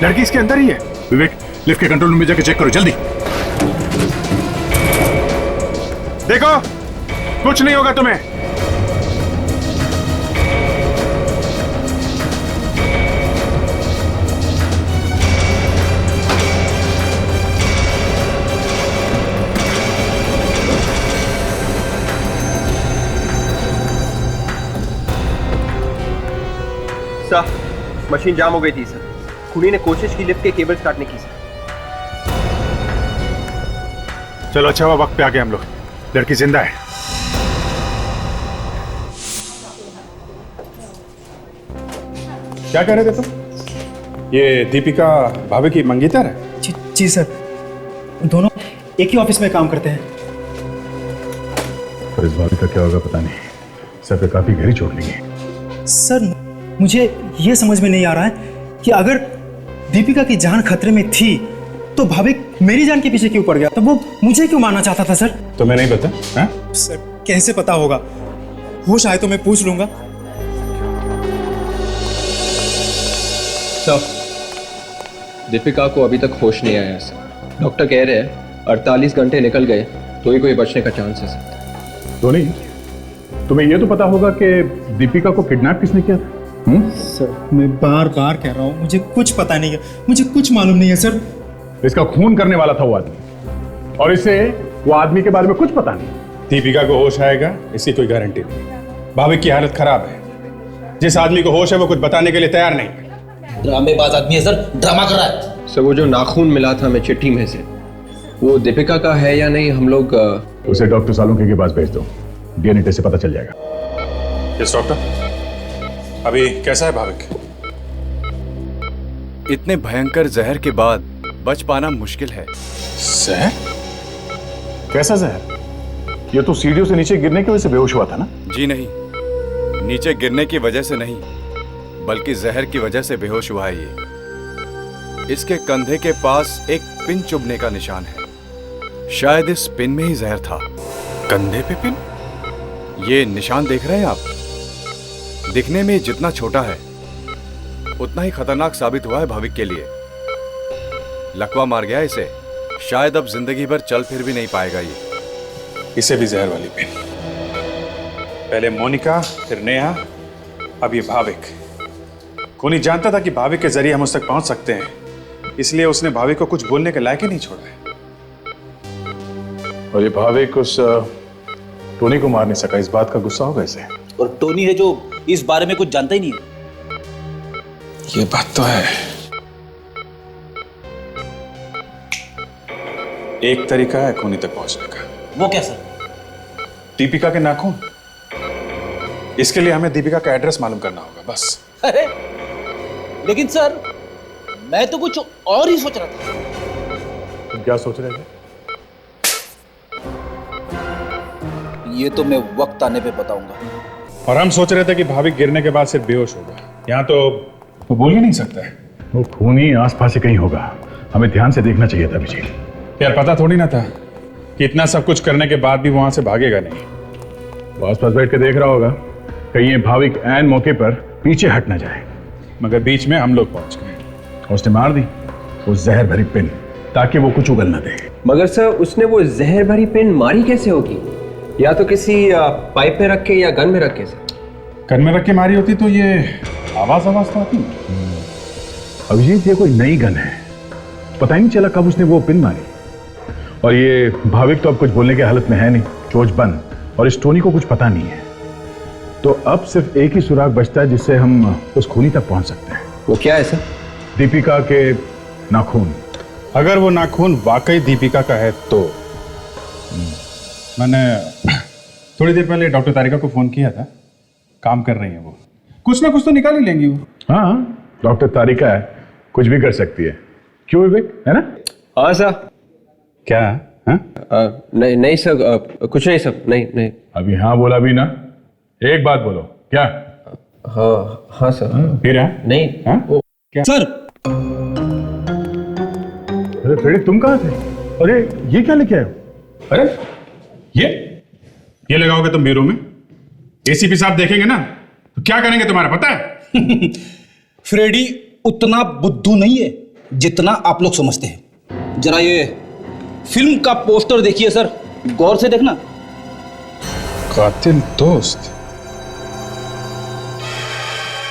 लड़की इसके अंदर ही है। विवेक, लिफ्ट के कंट्रोल रूम में जाके चेक करो, जल्दी। देखो, कुछ नहीं होगा तुम्हें। सर, मशीन जाम हो गई थी सर। खुनी ने कोशिश की लिफ्ट के केबल्स काटने की सर। चलो अच्छा हुआ वक्त पे आ गए हम लोग, लड़की जिंदा है। क्या कह रहे थे तुम? ये दीपिका भाभी की मंगेतर है? जी सर, दोनों एक ही ऑफिस में काम करते हैं। पर इस भाभी का क्या होगा पता नहीं, सर पे काफी गहरी चोट लगी है। सर मुझे ये समझ में नहीं आ रहा है कि अगर दीपिका की जान खतरे में थी तो भाविक मेरी जान के पीछे क्यों पड़ गया? तो वो मुझे क्यों मारना चाहता था सर? तो मैं नहीं पता है? सर कैसे पता होगा? होश आए तो मैं पूछ लूंगा। सर, दीपिका को अभी तक होश नहीं आया सर। डॉक्टर कह रहे हैं 48 घंटे निकल गए तो ही कोई बचने का चांस है सर। धोनी, तुम्हें यह तो पता होगा कि दीपिका को किडनैप किसने किया था? सर मैं बार बार कह रहा हूँ, मुझे कुछ पता नहीं है, मुझे कुछ मालूम नहीं है सर। इसका खून करने वाला था वो आदमी, और इसे वो आदमी के बारे में कुछ पता नहीं। दीपिका को होश आएगा इसकी कोई गारंटी नहीं। भाविक की हालत खराब है। जिस आदमी को होश है वो कुछ बताने के लिए तैयार नहीं। ड्रामेबाज आदमी है सर, ड्रामा कर रहा है। सर वो जो नाखून मिला था हमें चिट्ठी में से, वो दीपिका का है या नहीं, हम लोग उसे डॉक्टर सालुंके के पास भेज दो, डीएनए टेस्ट से पता चल जाएगा। यस डॉक्टर, अभी कैसा है भाविक? इतने भयंकर जहर के बाद बच पाना मुश्किल है। जहर? कैसा जहर? ये तो सीढ़ियों से नीचे गिरने की वजह से बेहोश हुआ था ना? जी नहीं, नीचे गिरने की वजह से नहीं, बल्कि जहर की वजह से बेहोश हुआ है ये। इसके कंधे के पास एक पिन चुभने का निशान है। शायद इस पिन में ही जहर था। कंधे पे पिन? ये निशान देख रहे हैं आप? दिखने में जितना छोटा है उतना ही खतरनाक साबित हुआ है भाविक के लिए। लकवा मार गया इसे, शायद अब जिंदगी भर चल फिर भी नहीं पाएगा ये। इसे भी जहर वाली पिन। पहले मोनिका, फिर नेहा, अब ये भाविक। कोनी जानता था कि भाविक के जरिए हम उस तक पहुंच सकते हैं, इसलिए उसने भाविक को कुछ बोलने के लायक ही नहीं छोड़ा है। और ये भाविक उस टोनी को मार नहीं सका, इस बात का गुस्सा होगा इसे। और टोनी है जो इस बारे में कुछ जानता ही नहीं है। ये बात तो है। एक तरीका है कोनी तक पहुंचने का। वो क्या सर? दीपिका के नाखून। इसके लिए हमें दीपिका का एड्रेस मालूम करना होगा, बस। अरे लेकिन सर, मैं तो कुछ और ही सोच रहा था। तुम क्या सोच रहे थे? ये तो मैं वक्त आने पे बताऊंगा। और हम सोच रहे थे कि भाविक गिरने के बाद सिर्फ बेहोश होगा। यहाँ तो वो बोल ही नहीं सकता है। वो खून ही आसपास से कहीं होगा, हमें ध्यान से देखना चाहिए था विजय। यार पता थोड़ी ना था कि इतना सब कुछ करने के बाद भी वहां से भागेगा नहीं। वो आसपास बैठ के देख रहा होगा कहीं ये भाविक ऐन मौके पर पीछे हट ना जाए। मगर बीच में हम लोग पहुंच गए। उसने मार दी वो जहर भरी पिन, ताकि वो कुछ उगल ना दे। मगर सर उसने वो जहर भरी पिन मारी कैसे होगी? या तो किसी पाइप में रख के या गन में रख के। गन में रख के मारी होती तो ये आवाज तो आती। अभिजीत, ये कोई नई गन है, पता ही नहीं चला कब उसने वो पिन मारी। और ये भाविक तो अब कुछ बोलने की हालत में है नहीं, चोच बंद, और इस टोनी को कुछ पता नहीं है। तो अब सिर्फ एक ही सुराग बचता है जिससे हम उस खूनी तक पहुंच सकते हैं। वो क्या है सर? दीपिका के नाखून। अगर वो नाखून वाकई दीपिका का है तो मैंने थोड़ी देर पहले डॉक्टर तारिका को फोन किया था, काम कर रही है वो। कुछ ना कुछ तो निकाल ही लेंगी वो। हाँ, डॉक्टर तारिका है, कुछ भी कर सकती है। क्यों विवेक, है ना? हाँ सर। क्या? नहीं नहीं सर, कुछ नहीं सर, नहीं। अभी हाँ बोला भी ना, एक बात बोलो। क्या? हाँ सर। फिर है? नहीं। क्या? सर। अरे फ्रेडी, तुम कहाँ थे? अरे ये क्या लेके आए हो? अरे ये लगाओगे तुम ब्यूरो में? एसीपी साहब देखेंगे ना तो क्या करेंगे तुम्हारा पता है? फ्रेडी उतना बुद्धू नहीं है जितना आप लोग समझते हैं। जरा ये फिल्म का पोस्टर देखिए सर, गौर से देखना। कातिल दोस्त?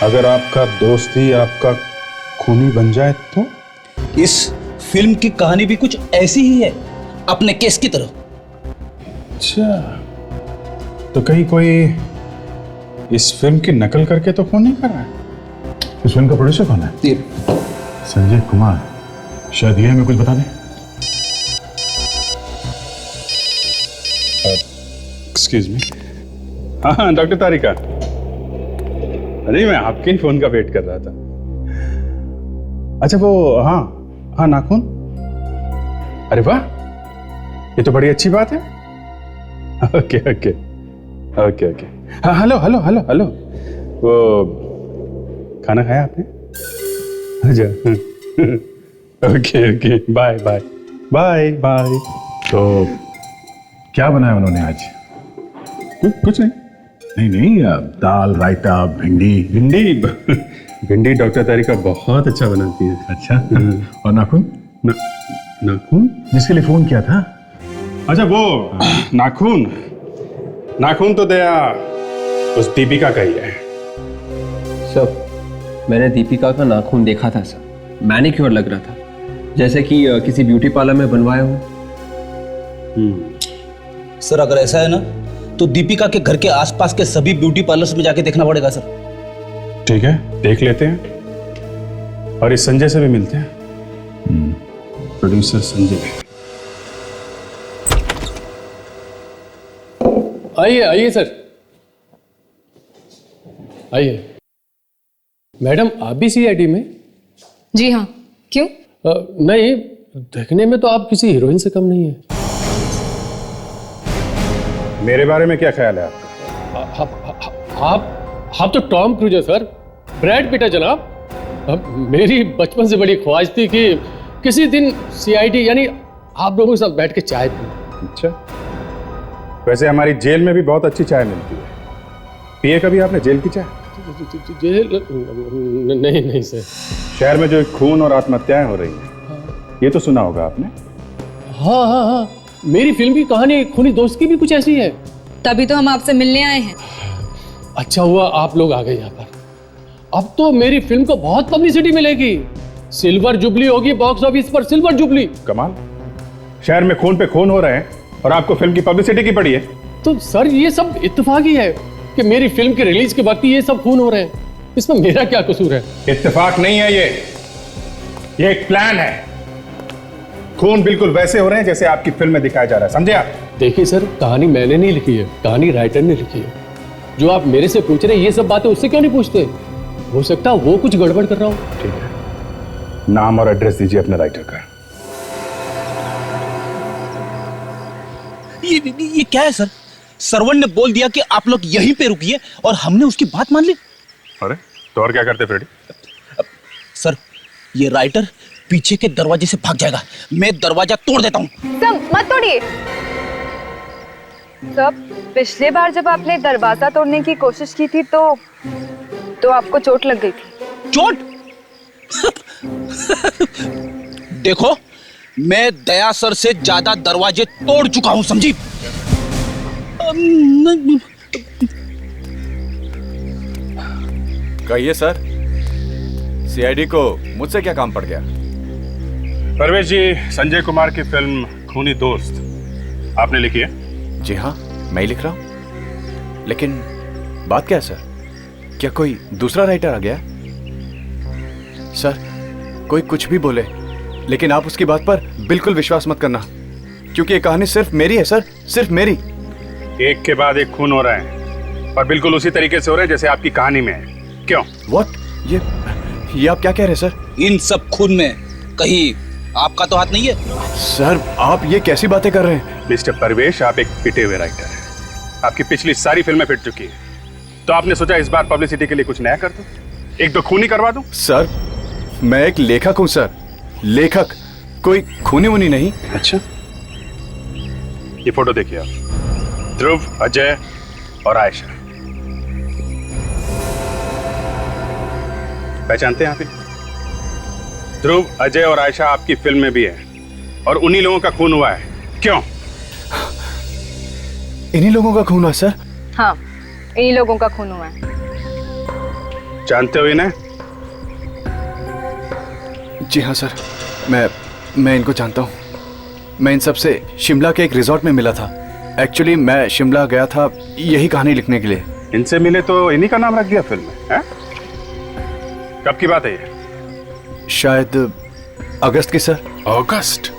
अगर आपका दोस्त ही आपका खूनी बन जाए तो? इस फिल्म की कहानी भी कुछ ऐसी ही है, अपने केस की तरह। अच्छा, तो कहीं कोई इस फिल्म की नकल करके तो खून नहीं कर रहा है? इस फिल्म का प्रोड्यूसर कौन है? संजय कुमार। शायद ये हमें कुछ बता दें। Excuse me. हाँ डॉक्टर तारिका, अरे मैं आपके ही फोन का वेट कर रहा था। अच्छा वो हाँ नाखून। अरे वाह, ये तो बड़ी अच्छी बात है। Okay okay okay okay. हाँ हेलो हेलो हेलो हेलो, वो खाना खाया आपने? अच्छा okay okay, bye bye bye bye. तो क्या बनाया उन्होंने आज? कुछ नहीं, दाल, रायता, भिंडी डॉक्टर तारिका बहुत अच्छा बनाती है। अच्छा। और नाखून? नाखून जिसके लिए फोन किया था? अच्छा वो नाखून तो दया उस दीपिका का ही है। सर मैंने दीपिका का नाखून देखा था सर, मैनिक्योर लग रहा था, जैसे कि किसी ब्यूटी पार्लर में बनवाया हो। सर अगर ऐसा है ना तो दीपिका के घर के आसपास के सभी ब्यूटी पार्लर्स में जाके देखना पड़ेगा सर। ठीक है, देख लेते हैं। और इस संजय से भी मिलते हैं। प्रोड्यूसर संजय। आइए आइए सर, आइए। मैडम आप भी सीआईडी में? जी हाँ, क्यों? नहीं, देखने में तो आप किसी हीरोइन से कम नहीं है। मेरे बारे में क्या ख्याल है आपका? आप तो टॉम क्रूज है सर, ब्रैड पिट है जनाब। मेरी बचपन से बड़ी ख्वाहिश थी कि किसी दिन सीआईडी यानी आप लोगों के साथ बैठ के चाय पीऊं। अच्छा, वैसे हमारी जेल में भी बहुत अच्छी चाय मिलती है। पिए कभी आपने जेल की चाय? जेल? नहीं सर। शहर में जो खून और आत्महत्याएं हो रही हैं, ये तो सुना होगा आपने। हाँ, मेरी फिल्म की कहानी खूनी दोस्त की भी कुछ ऐसी है। तभी तो हम आपसे मिलने आए हैं। अच्छा हुआ आप लोग आ गए यहाँ पर। अब तो मेरी फिल्म को बहुत पब्लिसिटी मिलेगी, सिल्वर जुबली होगी बॉक्स ऑफिस पर, सिल्वर जुबली। कमाल, शहर में खून पे खून हो रहे हैं और आपको फिल्म की पब्लिसिटी की पड़ी है। तो सर ये सब इत्तेफाक ही है कि मेरी फिल्म के रिलीज के वक्त ये सब खून हो रहे हैं, इसमें मेरा क्या कसूर है? इत्तेफाक नहीं है ये एक प्लान है। खून बिल्कुल वैसे हो रहे हैं जैसे आपकी फिल्म में दिखाया जा रहा है, समझे आप? देखिए सर, कहानी मैंने नहीं लिखी है, कहानी राइटर ने लिखी है। जो आप मेरे से पूछ रहे हैं ये सब बातें उससे क्यों नहीं पूछते? हो सकता है वो कुछ गड़बड़ कर रहा हूं। ठीक है, नाम और एड्रेस दीजिए अपने राइटर का। ये क्या है सर? सर्वन ने बोल दिया कि आप लोग यहीं पे रुकिए और हमने उसकी बात मान ली। अरे तो और क्या करते फ्रेडी? सर, ये राइटर पीछे के दरवाजे से भाग जाएगा, मैं दरवाजा तोड़ देता हूँ। सब मत तोड़िए। सब पिछले बार जब आपने दरवाजा तोड़ने की कोशिश की थी तो आपको चोट लग गई थी। चोट? देखो, मैं दया सर से ज्यादा दरवाजे तोड़ चुका हूं, समझी? कहिए सर, सीआईडी को मुझसे क्या काम पड़ गया? परवेश जी, संजय कुमार की फिल्म खूनी दोस्त आपने लिखी है? जी हाँ, मैं ही लिख रहा हूं। लेकिन बात क्या है सर, क्या कोई दूसरा राइटर आ गया? सर, कोई कुछ भी बोले, लेकिन आप उसकी बात पर बिल्कुल विश्वास मत करना, क्योंकि ये कहानी सिर्फ मेरी है सर, सिर्फ मेरी। एक के बाद एक खून हो रहे हैं और बिल्कुल उसी तरीके से हो रहे हैं जैसे आपकी कहानी में है। क्यों? What? ये आप क्या कह रहे हैं सर? इन सब खून में कहीं आपका तो हाथ नहीं है? सर, आप ये कैसी बातें कर रहे हैं? मिस्टर परवेश, आप एक पिटे हुए राइटर हैं। आपकी पिछली सारी फिल्में पिट चुकी है, तो आपने सोचा इस बार पब्लिसिटी के लिए कुछ नया कर दूं, एक दो खूनी करवा दूं? सर, मैं एक लेखक हूं सर, लेखक, कोई खूनी वूनी नहीं। अच्छा, ये फोटो देखिए आप, ध्रुव, अजय और आयशा, पहचानते हैं आप? ध्रुव, अजय और आयशा आपकी फिल्म में भी है और उन्हीं लोगों का खून हुआ है। क्यों? इन्हीं लोगों का खून हुआ सर? हाँ, इन्हीं लोगों का खून हुआ है। जानते हो इन्हें? जी हाँ सर, मैं इनको जानता हूँ। मैं इन सब से शिमला के एक रिजॉर्ट में मिला था। एक्चुअली मैं शिमला गया था यही कहानी लिखने के लिए। इनसे मिले तो इन्हीं का नाम रख दिया फिल्म में, हैं? कब की बात है ये? शायद अगस्त की सर। अगस्त?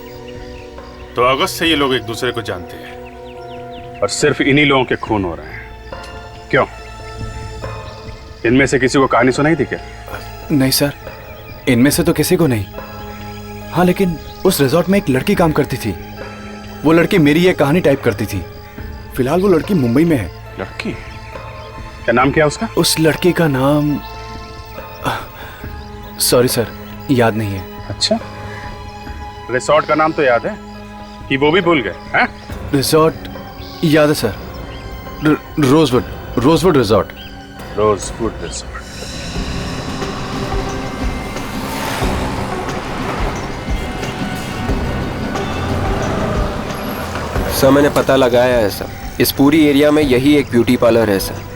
तो अगस्त से ये लोग एक दूसरे को जानते हैं और सिर्फ इन्हीं लोगों के खून हो रहे हैं। क्यों? इनमें से किसी को कहानी सुनाई थी क्या? नहीं सर, इनमें से तो किसी को नहीं। हाँ, लेकिन उस रिजॉर्ट में एक लड़की काम करती थी। वो लड़की मेरी ये कहानी टाइप करती थी। फिलहाल वो लड़की मुंबई में है। लड़की? क्या नाम क्या है उसका? उस लड़की का नाम सॉरी सर, याद नहीं है। अच्छा, रिसोर्ट का नाम तो याद है कि वो भी भूल गए हैं? रिजॉर्ट याद है sir, rosewood resort. Rosewood resort. Sir, मैंने पता लगाया है सर, इस पूरी एरिया में यही एक ब्यूटी पार्लर है सर।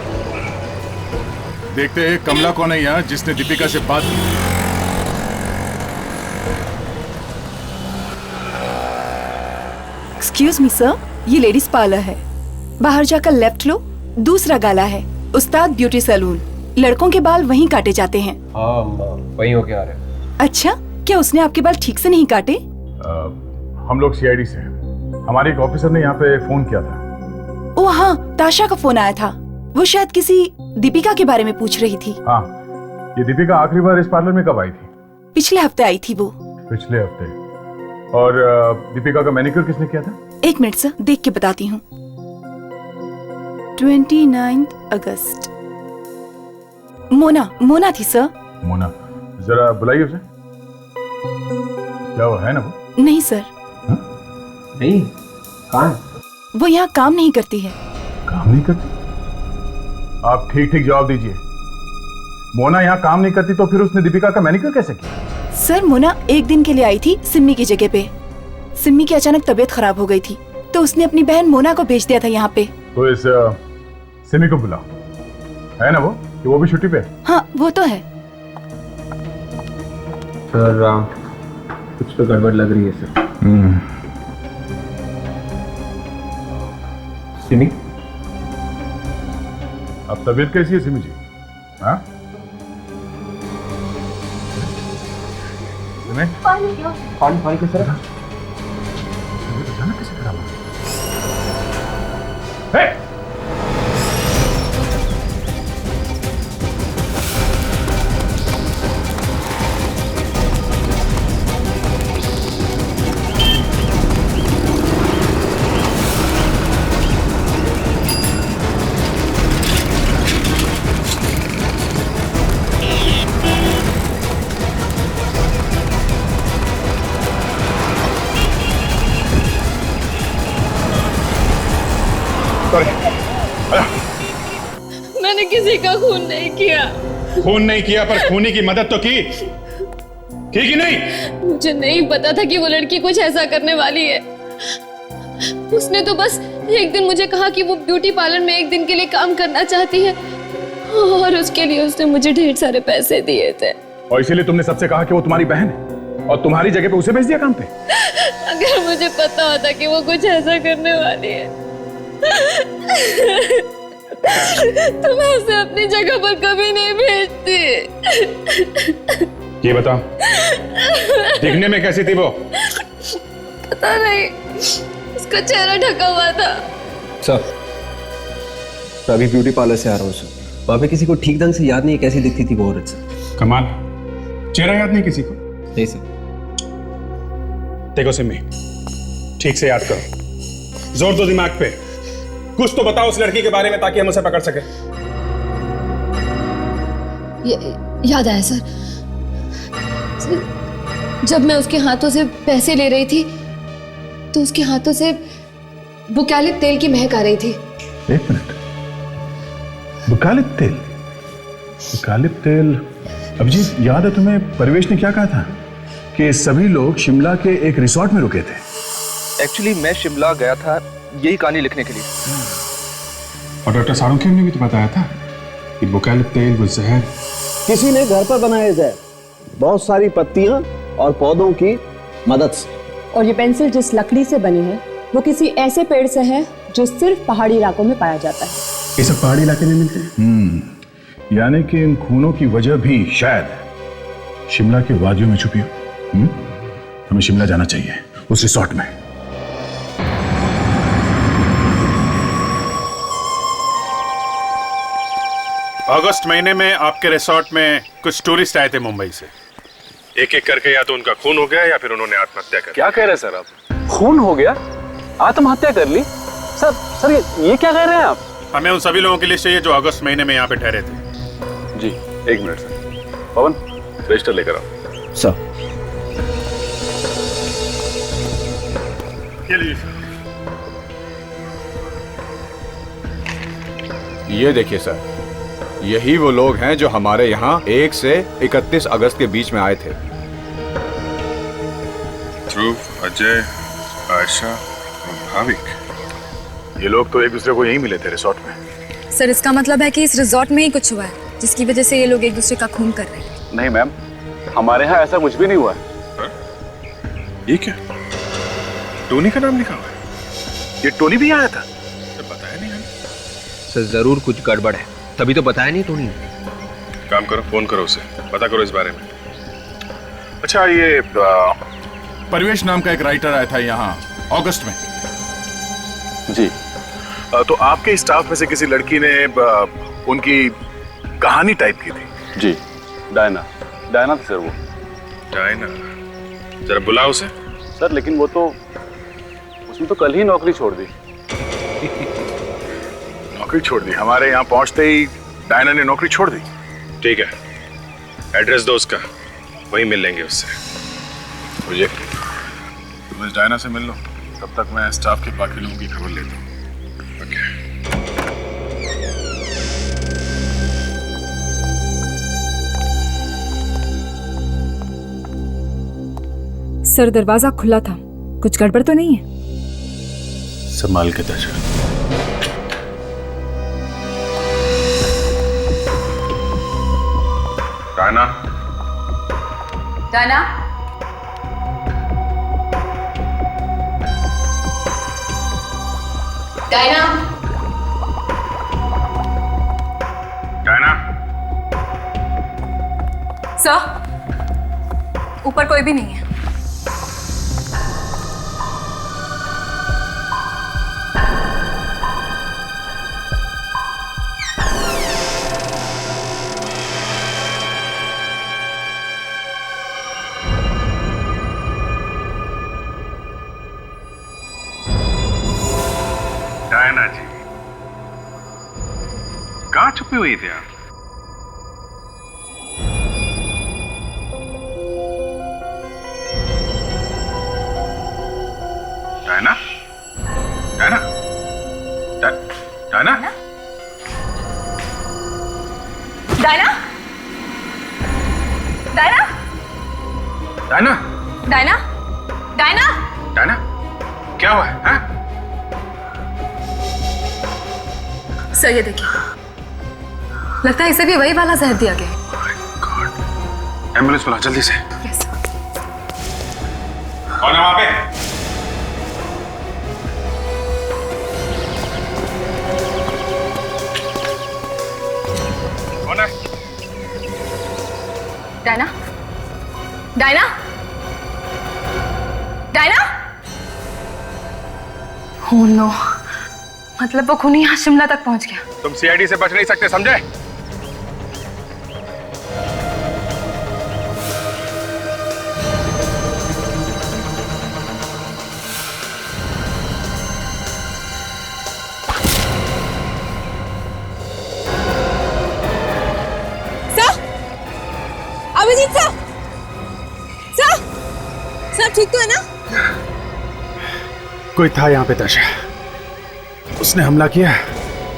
देखते हैं कमला कौन है यहाँ जिसने दीपिका से बात की। एक्सक्यूज मी सर, ये लेडीज पार्लर है। बाहर जाकर लेफ्ट लो, दूसरा गाला है उस्ताद ब्यूटी सैलून। लड़कों के बाल वहीं काटे जाते हैं। हाँ, वहीं होके आ रहे हैं। अच्छा, क्या उसने आपके बाल ठीक से नहीं काटे? हम लोग सीआईडी से हैं। हमारे एक ऑफिसर ने यहाँ पे फोन किया था। ओ हाँ, ताशा का फोन आया था। वो शायद किसी दीपिका के बारे में पूछ रही थी। हाँ, ये दीपिका आखिरी बार इस पार्लर में कब आई थी? पिछले हफ्ते आई थी वो। पिछले हफ्ते। और दीपिका का मैनिक्योर किसने किया था? एक मिनट सर, देख के बताती हूँ। 29 अगस्त। मोना थी सर। मोना, जरा बुलाइए उसे। क्या वो है ना वो? नहीं सर। नहीं, कहाँ? वो यहाँ काम नहीं करती है। काम नहीं करती? आप ठीक ठीक जवाब दीजिए। मोना यहाँ काम नहीं करती तो फिर उसने दीपिका का मैनिक्योर कैसे किया? सर, मोना एक दिन के लिए आई थी सिम्मी की जगह पे। सिम्मी की अचानक तबीयत खराब हो गई थी तो उसने अपनी बहन मोना को भेज दिया था यहाँ पे। तो इस सिमी को बुलाओ। है ना वो कि वो भी छुट्टी पे? हाँ, वो तो है। सर कुछ तो गड़बड़ लग रही है सर। सिमी, अब तबीयत कैसी है सिमी जी? हाँ? पानी के सर। मैंने किसी का खून नहीं किया। खून नहीं किया पर खूनी की मदद तो की कि नहीं? मुझे नहीं पता था कि वो लड़की कुछ ऐसा करने वाली है। उसने तो बस एक दिन मुझे कहा कि वो ब्यूटी पार्लर में एक दिन के लिए काम करना चाहती है और उसके लिए उसने मुझे ढेर सारे पैसे दिए थे। और इसीलिए तुमने सबसे कहा कि वो तुम्हारी बहन है और तुम्हारी जगह पे उसे भेज दिया काम पे? अगर मुझे पता होता कि वो कुछ ऐसा करने वाली है तो मैं उसे अपनी जगह पर कभी नहीं भेजती। ये बताओ, दिखने में कैसी थी वो? पता नहीं, उसका चेहरा ढका हुआ था। सर, अभी ब्यूटी पार्लर से आ रहा हूँ सर। वहाँ पे किसी को ठीक ढंग से याद नहीं कैसी दिखती थी वो औरत सर। कमाल, चेहरा याद नहीं किसी को? नहीं सर। देखो सिम्मी, ठीक से याद करो, जोर दो दिमाग पे, कुछ तो बताओ उस लड़की के बारे में ताकि हम उसे पकड़ सके। याद आया सर, जब मैं उसके हाथों से पैसे ले रही थी तो उसके हाथों से बुकालिप तेल की महक आ रही थी। एक मिनट, बुकालिप तेल? बुकालिप तेल? अभिजीत, याद है तुम्हें परिवेश ने क्या कहा था कि सभी लोग शिमला के एक रिसोर्ट में रुके थे? एक्चुअली मैं शिमला गया था यही कहानी लिखने के लिए। और डॉक्टर सारुंखे ने भी तो बताया था कि बुकालिप तेल वो जहर किसी ने घर पर बनाया जहर, बहुत सारी पत्तियां और पौधों की मदद से। और ये पेंसिल जिस लकड़ी से बनी है वो किसी ऐसे पेड़ से है जो सिर्फ पहाड़ी इलाकों में पाया जाता है। ये सब पहाड़ी इलाके में मिलते हैं? यानी कि इन खूनों की वजह भी शायद शिमला के वादियों में छुपी हो। हमें शिमला जाना चाहिए, उस रिसोर्ट में। अगस्त महीने में आपके रिसोर्ट में कुछ टूरिस्ट आए थे मुंबई से। एक एक करके या तो उनका खून हो गया या फिर उन्होंने आत्महत्या कर। क्या कह रहे हैं सर आप? खून हो गया, आत्महत्या कर ली? सर ये क्या कह रहे हैं आप? हमें उन सभी लोगों की लिस्ट चाहिए जो अगस्त महीने में यहाँ पे ठहरे थे। जी, एक मिनट सर। पवन, रजिस्टर लेकर आओ। सर। ये देखिए सर, यही वो लोग हैं जो हमारे यहाँ 1 से 31 अगस्त के बीच में आए थे। ध्रुव, अजय, आयशा और भाविक, ये लोग तो एक दूसरे को यहीं मिले थे रिसोर्ट में। सर, इसका मतलब है कि इस रिजॉर्ट में ही कुछ हुआ है जिसकी वजह से ये लोग एक दूसरे का खून कर रहे हैं। नहीं मैम, हमारे यहाँ ऐसा कुछ भी नहीं हुआ है। ये क्या? टोनी का नाम लिखा हुआ है? ये टोनी भी आया था? बताया नहीं हमें। सर, जरूर कुछ गड़बड़ है, तभी तो बताया नहीं टोनी ने। काम करो, फोन करो उसे, पता करो इस बारे में। अच्छा, ये परवेश नाम का एक राइटर आया था यहाँ अगस्त में। जी। तो आपके स्टाफ में से किसी लड़की ने उनकी कहानी टाइप की थी? जी, डायना थी सर वो। डायना? जरा बुलाओ उसे। सर लेकिन वो तो उसने तो कल ही नौकरी छोड़ दी। नौकरी छोड़ दी? हमारे यहाँ पहुंचते ही डायना ने नौकरी छोड़ दी। ठीक है, एड्रेस दो उसका, वहीं मिल लेंगे उससे। मुझे तुम इस डायना से मिल लो, तब तक मैं स्टाफ के बाकी लोगों की खबर लेता हूँ। ओके। सर दरवाजा खुला था, कुछ गड़बड़ तो नहीं है? संभाल के दर्जा। Diana? Diana? Diana? Diana? Sir, ऊपर कोई भी नहीं है। डायना जी, कहाँ छुपी हुई थी आप? Diana? Diana? Diana? Diana? Diana? Diana? Diana? Diana? Diana? क्या हुआ है? हाँ? सर ये देखिए, लगता है इसे भी वही वाला जहर दिया गया है। एम्बुलेंस बुला जल्दी से। यस। कौन है वहां पे? कौन है? Diana? Diana? Diana? Oh no, मतलब वो खूनी यहाँ शिमला तक पहुंच गया। तुम सीआईडी से बच नहीं सकते, समझे? सर, अभिजीत सर, सर ठीक तो है ना? कोई था यहाँ पे दर्शा, उसने हमला किया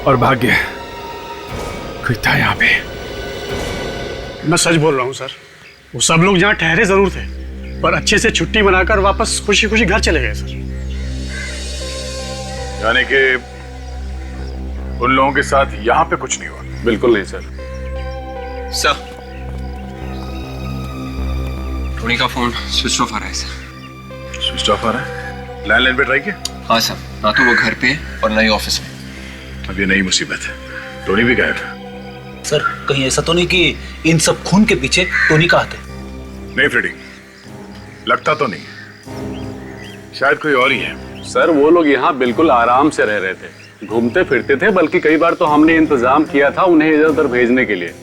और भाग गया। कोई था यहाँ पे। मैं सच बोल रहा हूँ सर, वो सब लोग यहाँ ठहरे जरूर थे, पर अच्छे से छुट्टी मनाकर वापस खुशी खुशी घर चले गए सर। यानी कि उन लोगों के साथ यहाँ पे कुछ नहीं हुआ? बिल्कुल नहीं सर। सर, टोनी का फोन स्विच ऑफ आ रहा है सर। स्विच ऑफ आ रहा है? लैंडलाइन पे ट्राई किया? हाँ सर, ना तो वो घर पे और ना ही ऑफिस में। अब ये नई मुसीबत है, टोनी भी गायब है। सर कहीं ऐसा तो नहीं कि इन सब खून के पीछे टोनी का हाथ है? नहीं फ्रेडी, लगता तो नहीं, शायद कोई और ही है। सर वो लोग यहाँ बिल्कुल आराम से रह रहे थे, घूमते फिरते थे, बल्कि कई बार तो हमने इंतजाम किया था उन्हें इधर उधर भेजने के लिए।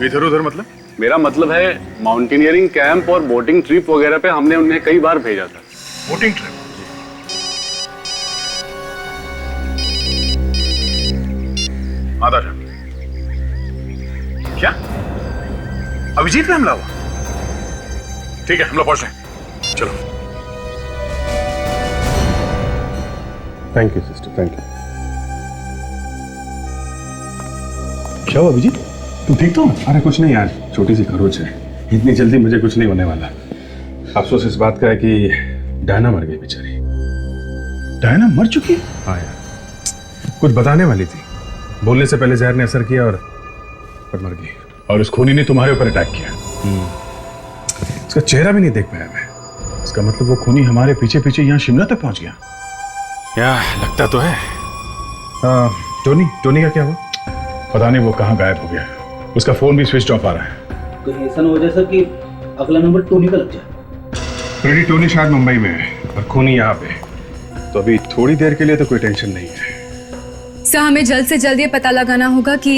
इधर उधर मतलब? मेरा मतलब है माउंटेनियरिंग कैंप और बोटिंग ट्रिप वगैरह पे हमने उन्हें कई बार भेजा था। Boating trip? आधा जा। क्या अभिजीत पे हमला हुआ? ठीक है, हम लोग पहुंच रहे हैं, चलो। Thank you sister, thank you. क्या हुआ अभिजीत, तुम ठीक तो? अरे कुछ नहीं यार, छोटी सी खरोच है, इतनी जल्दी मुझे कुछ नहीं होने वाला। अफसोस इस बात का है कि डायना मर गई बेचारी। डायना मर चुकी है? हाँ यार, कुछ बताने वाली थी, बोलने से पहले जहर ने असर किया और पर मर गई। और उस खूनी ने तुम्हारे ऊपर अटैक किया? उसका चेहरा भी नहीं देख पाया मैं। इसका मतलब वो खूनी हमारे पीछे पीछे यहाँ शिमला तक पहुंच गया? या लगता तो है। टोनी का क्या हुआ? पता नहीं वो कहाँ गायब हो गया, उसका फोन भी स्विच ऑफ आ रहा है। कहीं ऐसा ना हो जाए सर कि अगला नंबर टोनी का लग जाए। फ्रेडी टोनी शायद मुंबई में है और खूनी यहाँ पे, तो अभी थोड़ी देर के लिए तो कोई टेंशन नहीं है। सर हमें जल्द से जल्द ये पता लगाना होगा कि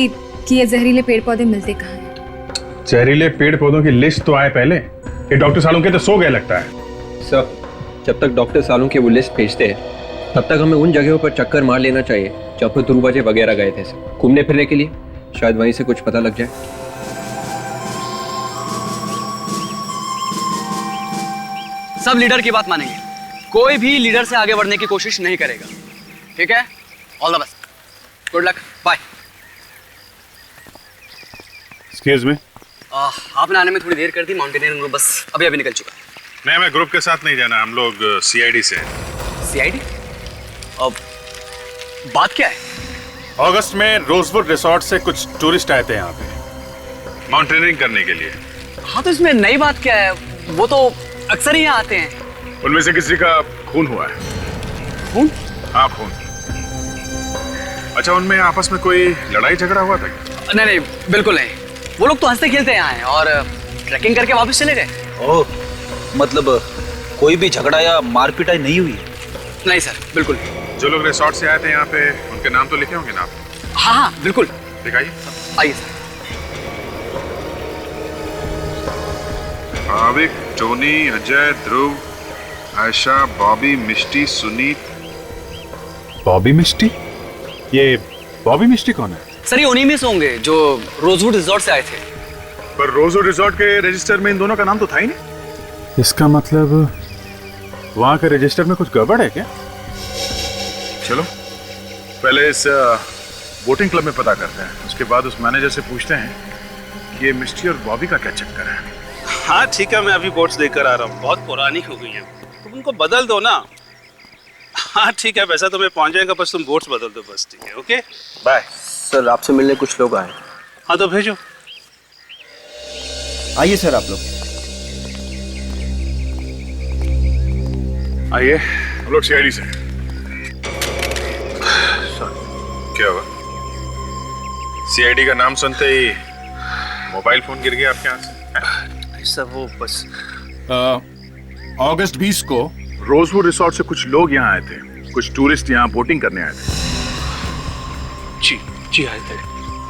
ये जहरीले पेड़ पौधे मिलते कहाँ हैं। जहरीले पेड़ पौधों की लिस्ट तो आए पहले। ये डॉक्टर सालुंके तो सो गए लगता है। सर जब तक डॉक्टर सालुंके वो लिस्ट भेजते हैं तब तक हमें उन जगहों पर चक्कर मार लेना चाहिए जहाँ पर ध्रुव वगैरह गए थे घूमने फिरने के लिए। शायद वहीं से कुछ पता लग जाए। सब लीडर की बात मानेंगे, कोई भी लीडर से आगे बढ़ने की कोशिश नहीं करेगा, ठीक है? All the best, good luck, bye. Excuse me. आपने आने में थोड़ी देर कर दी, माउंटेनियरिंग ग्रुप बस अभी निकल चुका है। नहीं, मैं ग्रुप के साथ नहीं जाना, हम लोग सीआईडी से। सीआईडी? अब बात क्या है? अगस्त में रोजवुड रिसोर्ट से कुछ टूरिस्ट आए थे यहाँ पे माउंटेनियरिंग करने के लिए। हाँ तो इसमें नई बात क्या है, वो तो अक्सर ही यहाँ आते हैं। उनमें से किसी का खून हुआ है। खून? हाँ खून। अच्छा, उनमें आपस में कोई लड़ाई झगड़ा हुआ था? नहीं नहीं बिल्कुल नहीं, वो लोग तो हंसते खेलते यहाँ आए और ट्रैकिंग करके वापस चले गए। ओह, मतलब कोई भी झगड़ा या मारपीटाई नहीं हुई? नहीं सर, बिल्कुल। जो लोग रिसोर्ट से आए थे यहाँ पे, उनके नाम तो लिखे होंगे ना? हाँ हाँ बिल्कुल। दिखाइए। आइए सर। भाविक, टोनी, अजय, ध्रुव, आयशा, बॉबी, मिष्टी, सुनीत। बॉबी मिष्टी? ये बॉबी मिष्टी कौन है? सर ये उन्हीं में से होंगे जो रोजवुड रिजॉर्ट से आए थे। पर रोजवुड रिजॉर्ट के रजिस्टर में इन दोनों का नाम तो था ही नहीं। इसका मतलब वहां के रजिस्टर में कुछ गड़बड़ है क्या? चलो पहले इस बोटिंग क्लब में पता करते हैं, उसके बाद उस मैनेजर से पूछते हैं कि ये मिष्टी और बॉबी का क्या चक्कर है। हाँ ठीक है, मैं अभी बोट्स देकर आ रहा हूँ, बहुत पुरानी हो गई हैं, तुम उनको बदल दो ना। हाँ ठीक है, वैसा तो मैं पहुँच जाएगा, बस तुम बोट्स बदल दो बस। ठीक है, ओके बाय। सर आपसे मिलने कुछ लोग आए। हाँ तो भेजो। आइए सर आप लोग। आइए, हम लोग सीआईडी से। क्या हुआ? सीआईडी का नाम सुनते ही मोबाइल फोन गिर गया आपके हाथ से? सर वो बस अगस्त 20 को रोजवुड रिसोर्ट से कुछ लोग यहाँ आए थे, कुछ टूरिस्ट यहाँ बोटिंग करने आए थे। जी आए थे।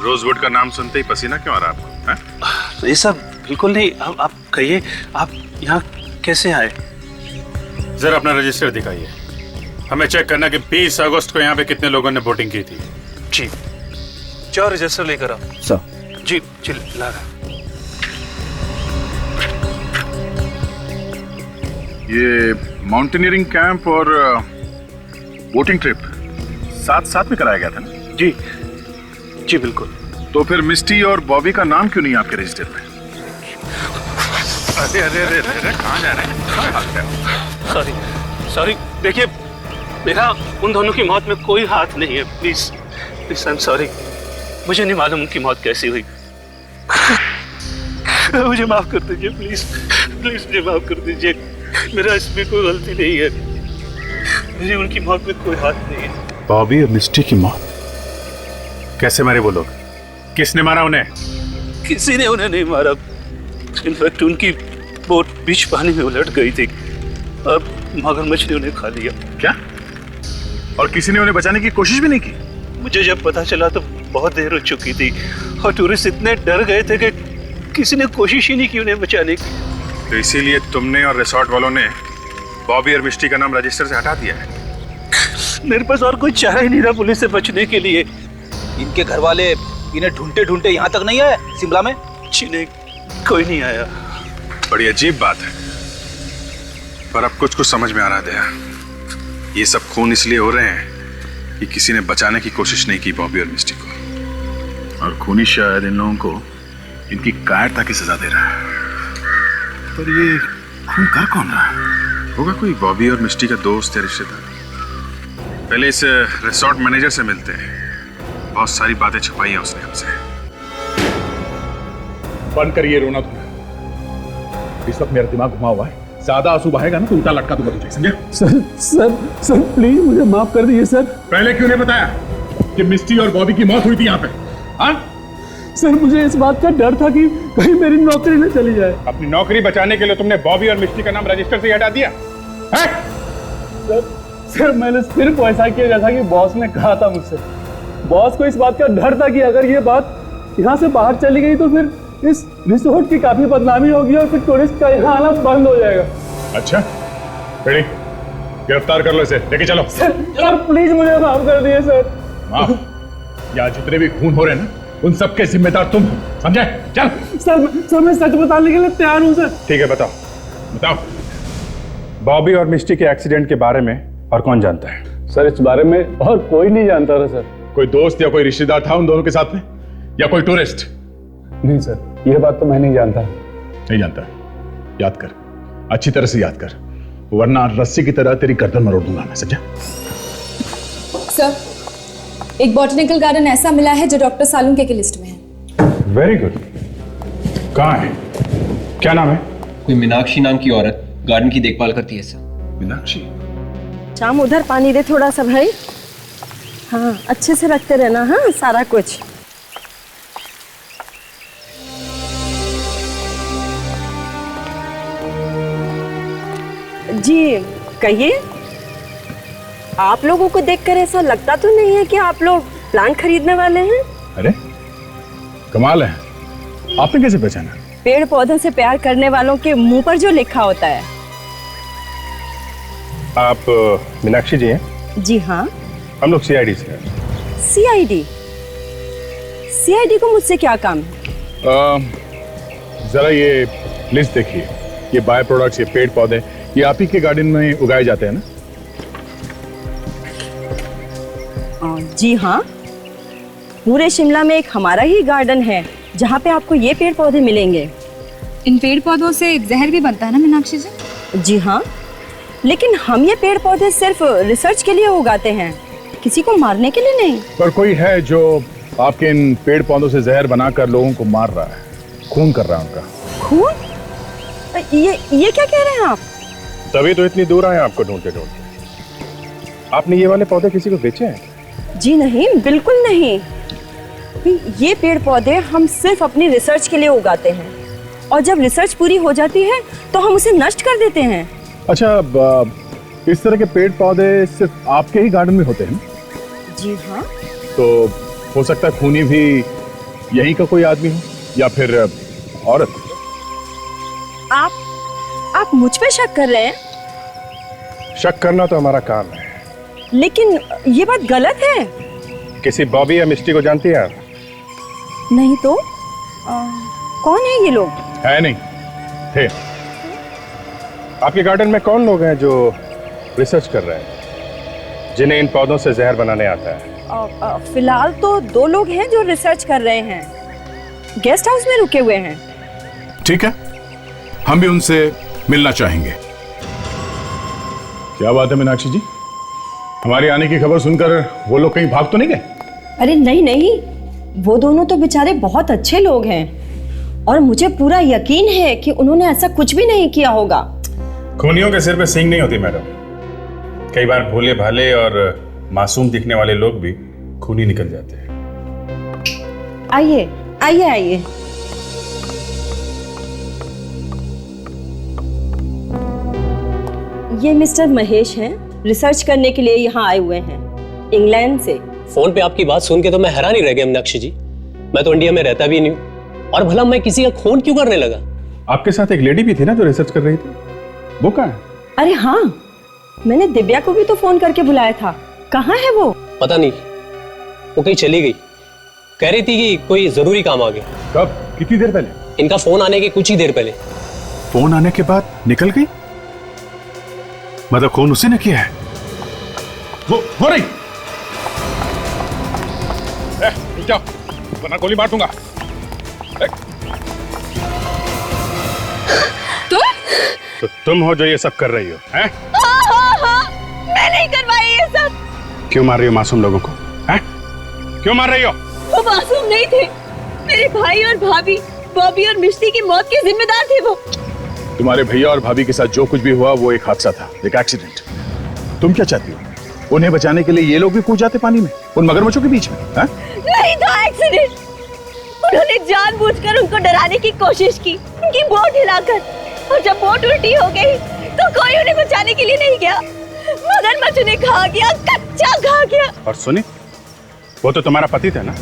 रोजवुड का नाम सुनते ही पसीना क्यों आ रहा आपको? ये सब बिल्कुल नहीं। आप कहिए, आप यहाँ कैसे आए? जरा अपना रजिस्टर दिखाइए, हमें चेक करना कि 20 अगस्त को यहाँ पे कितने लोगों ने बोटिंग की थी। जी, जाओ रजिस्टर लेकर आओ। सर। जी चल ला रहा। ये माउंटेनियरिंग कैंप और बोटिंग ट्रिप साथ में कराया गया था ना? जी बिल्कुल। तो फिर मिस्टी और बॉबी का नाम क्यों नहीं आपके रजिस्टर में? अरे अरे अरे अरे, कहाँ जा रहे हैं? कहाँ भागते हो? सॉरी देखिए, मेरा उन दोनों की मौत में कोई हाथ नहीं है। प्लीज आई एम सॉरी, मुझे नहीं मालूम उनकी मौत कैसी हुई। मुझे माफ कर दीजिए प्लीज मुझे माफ कर दीजिए, मेरा इसमें कोई गलती नहीं है, मेरी उनकी मौत में कोई हाथ नहीं है। बॉबी और मिस्टी की मौत कैसे मारे वो लोग? किसने मारा उन्हें? किसी ने उन्हें नहीं मारा, इनफैक्ट उनकी बोट बीच पानी में उलट गई थी, अब मगरमच्छ ने उन्हें खा लिया। क्या? और किसी ने उन्हें बचाने की कोशिश भी नहीं की? मुझे जब पता चला तो बहुत देर हो चुकी थी और टूरिस्ट इतने डर गए थे कि किसी ने कोशिश ही नहीं की उन्हें बचाने की। तो इसीलिए तुमने और रिसोर्ट वालों ने बॉबी और मिस्टी का नाम रजिस्टर से हटा दिया है? मेरे पास और कोई चारा ही नहीं था पुलिस से बचने के लिए। इनके घर वाले इन्हें ढूंढते ढूंढते यहाँ तक नहीं आए शिमला में? जी नहीं, कोई नहीं आया। बड़ी अजीब बात है, पर अब कुछ समझ में आ रहा है दया। ये सब खून इसलिए हो रहे हैं कि किसी ने बचाने की कोशिश नहीं की बॉबी और मिस्टी को, और खूनी शायद इन लोगों को इनकी कायरता की सजा दे रहा है। पर ये खून कर कौन रहा है? होगा कोई बॉबी और मिस्टी का दोस्त या रिश्तेदार। पहले इस रिसोर्ट मैनेजर से मिलते हैं, बहुत सारी बातें छुपाई हैं उसने हमसे। बंद करिए रोना तुम्हें, इस वक्त मेरा दिमाग घुमा हुआ है, ज्यादा आंसू बहेगा ना तो उल्टा लटका दूंगा तुझे, समझे? सर प्लीज मुझे माफ कर दीजिए सर। पहले क्यों नहीं बताया कि मिस्टी और बॉबी की मौत हुई थी यहाँ पे? हाँ, सर मुझे इस बात का डर था कि कहीं मेरी नौकरी न चली जाए। अपनी नौकरी बचाने के लिए तुमने बॉबी और मिस्टी का नाम रजिस्टर से हटा दिया है? सर मैंने सिर्फ ऐसा किया जैसा कि बॉस ने कहा था मुझसे। बॉस को इस बात का डर था कि अगर ये बात यहाँ से बाहर चली गई तो फिर इस रिसोर्ट की काफी बदनामी होगी और फिर टूरिस्ट का यहाँ आना बंद हो जाएगा। अच्छा रेडी, गिरफ्तार कर लो इसे, लेके चलो। सर प्लीज मुझे माफ कर दिए सर। माफ? यहाँ जितने भी खून हो रहे हैं ना, उन सबके जिम्मेदार तुम हो, समझे? चल। सर मैं सच बताने के लिए तैयार हूँ सर। ठीक है, बताओ बताओ, बॉबी और मिस्टी के एक्सीडेंट के बारे में और कौन जानता है? सर इस बारे में और कोई नहीं जानता था सर। कोई दोस्त या कोई रिश्तेदार था उन दोनों के साथ में, या कोई टूरिस्ट? नहीं सर, यह बात तो मैं नहीं जानता। नहीं जानता? याद कर, अच्छी तरह से याद कर, वरना रस्सी की तरह तेरी गर्दन मरोड़ दूंगा मैं, समझा? सर एक बॉटनिकल गार्डन ऐसा मिला है जो डॉक्टर सालुंके की लिस्ट में है। Very good. कहाँ है? क्या नाम है? कोई मीनाक्षी नाम की औरत गार्डन की देखभाल करती है सर। मीनाक्षी? शाम उधर पानी दे थोड़ा सा भाई। हाँ अच्छे से रखते रहना, हाँ सारा कुछ। जी कहिए। आप लोगों को देखकर ऐसा लगता तो नहीं है कि आप लोग प्लांट खरीदने वाले हैं? अरे कमाल है, आपने कैसे पहचाना? पेड़ पौधों से प्यार करने वालों के मुंह पर जो लिखा होता है। आप मीनाक्षी जी हैं? जी हाँ। हम लोग सीआईडी से हैं। सीआईडी? सीआईडी को मुझसे क्या काम है? जरा ये लिस्ट देखिए, ये बाय प्रोडक्ट्स, ये पेड़ पौधे, ये आप ही के गार्डन में उगाए जाते हैं ना? जी हाँ, पूरे शिमला में एक हमारा ही गार्डन है जहाँ पे आपको ये पेड़ पौधे मिलेंगे। इन पेड़ पौधों से जहर भी बनता है ना मीनाक्षी जी? जी हाँ, लेकिन हम ये पेड़ पौधे सिर्फ रिसर्च के लिए उगाते हैं, किसी को मारने के लिए नहीं। पर कोई है जो आपके इन पेड़ पौधों से जहर बनाकर लोगों को मार रहा है, खून कर रहा है उनका। खून? ये क्या कह रहे हैं आप? तभी तो इतनी दूर आए आपको ढूंढते ढूंढते। आपने ये वाले पौधे किसी को बेचे हैं? जी नहीं, बिल्कुल नहीं। ये पेड़ पौधे हम सिर्फ अपनी रिसर्च के लिए उगाते हैं और जब रिसर्च पूरी हो जाती है तो हम उसे नष्ट कर देते हैं। अच्छा, इस तरह के पेड़ पौधे सिर्फ आपके ही गार्डन में होते हैं? जी हाँ। तो हो सकता है खूनी भी यहीं का कोई आदमी हो या फिर औरत। आप मुझ पे शक कर रहे हैं? शक करना तो हमारा काम है, लेकिन ये बात गलत है। किसी बॉबी या मिस्टी को जानती हैं आप? नहीं तो कौन है ये लोग? है नहीं थे। आपके गार्डन में कौन लोग हैं जो रिसर्च कर रहे हैं, जिन्हें इन पौधों से जहर बनाने आता है? फिलहाल तो 2 लोग हैं जो रिसर्च कर रहे हैं, गेस्ट हाउस में रुके हुए हैं। ठीक है, हम भी उनसे मिलना चाहेंगे। क्या बात है मीनाक्षी जी, हमारे आने की खबर सुनकर वो लोग कहीं भाग तो नहीं गए? अरे नहीं नहीं, वो दोनों तो बेचारे बहुत अच्छे लोग हैं और मुझे पूरा यकीन है कि उन्होंने ऐसा कुछ भी नहीं किया होगा। खूनियों के सिर पे सींग नहीं होती मैडम। कई बार भोले भाले और मासूम दिखने वाले लोग भी खूनी निकल जाते हैं। आइए आइए आइए। ये मिस्टर महेश हैं, रिसर्च करने के लिए यहाँ आए हुए हैं इंग्लैंड से। फोन पे आपकी बात सुन के तो मैं हैरान ही रह गया मीनाक्षी जी। मैं तो इंडिया में रहता भी नहीं हूँ, और भला मैं किसी का खून क्यों करने लगा? आपके साथ एक लेडी भी थी ना जो रिसर्च कर रही थी, वो कहाँ है? अरे हाँ, मैंने दिव्या को भी तो फोन करके बुलाया था, कहाँ है वो? पता नहीं, वो कहीं चली गई। कह रही थी कि कोई जरूरी काम आ गया। कब? कितनी देर पहले? इनका फोन आने के कुछ ही देर पहले। फोन आने के बाद निकल गई? मतलब खून उसी ने किया है? वो रही। जाओ, वरना गोली मार दूंगा। तो तुम हो जो ये सब कर रही हो, हैं? हाँ, मैं नहीं करवाई ये सब। क्यों मार रही हो मासूम लोगों को, हैं? क्यों मार रही हो? वो मासूम नहीं थे, मेरे भाई और भाभी, बॉबी और मिस्टी की मौत के जिम्मेदार थे वो। तुम्हारे भैया और भाभी के साथ जो कुछ भी हुआ वो एक हादसा था, एक एक्सीडेंट। तुम क्या चाहती हो? उन्हें बचाने के लिए ये लोग भी कूद जाते पानी में, उन मगरमच्छों के बीच में? नहीं था एक्सीडेंट, उन्होंने जानबूझकर उनको डराने की कोशिश की, उनकी बोट हिलाकर, और जब बोट उल्टी हो गई तो कोई उन्हें बचाने के लिए नहीं गया। मगरमच्छ उन्हें खा गया, कच्चा खा गया। और सुनी, वो तो तुम्हारा पति था ना,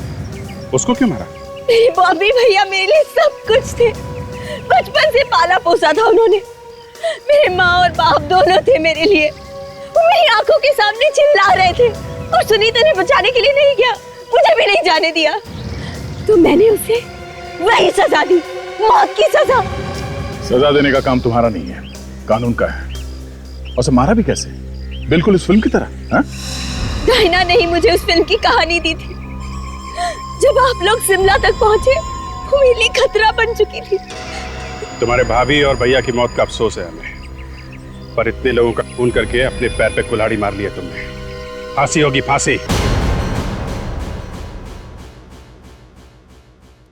उसको क्यों मारा? मेरे बॉबी भैया मेरे लिए सब कुछ थे। बचपन से पाला पोसा था उन्होंने। मेरे माँ और बाप दोनों थे मेरे लिए। वो मेरी आंखों के सामने चिल्ला रहे थे और सुनीता ने बचाने के लिए नहीं गया, मुझे भी नहीं जाने दिया। तो मैंने उसे वही सजा दी, मौत की सजा। सजा देने का काम तुम्हारा नहीं है, कानून का है। और उसे मारा भी कैसे? बिल्कुल इस फिल्म की तरह। हाँ? डायना ने ही मुझे उस फिल्म की कहानी दी थी। जब आप लोग शिमला तक पहुंचे, वो मेरे लिए खतरा बन चुकी थी। तुम्हारे भाभी और भैया की मौत का अफसोस है हमें, पर इतने लोगों का खून करके अपने पैर पे कुल्हाड़ी मार लिया तुमने। फांसी होगी, फांसी।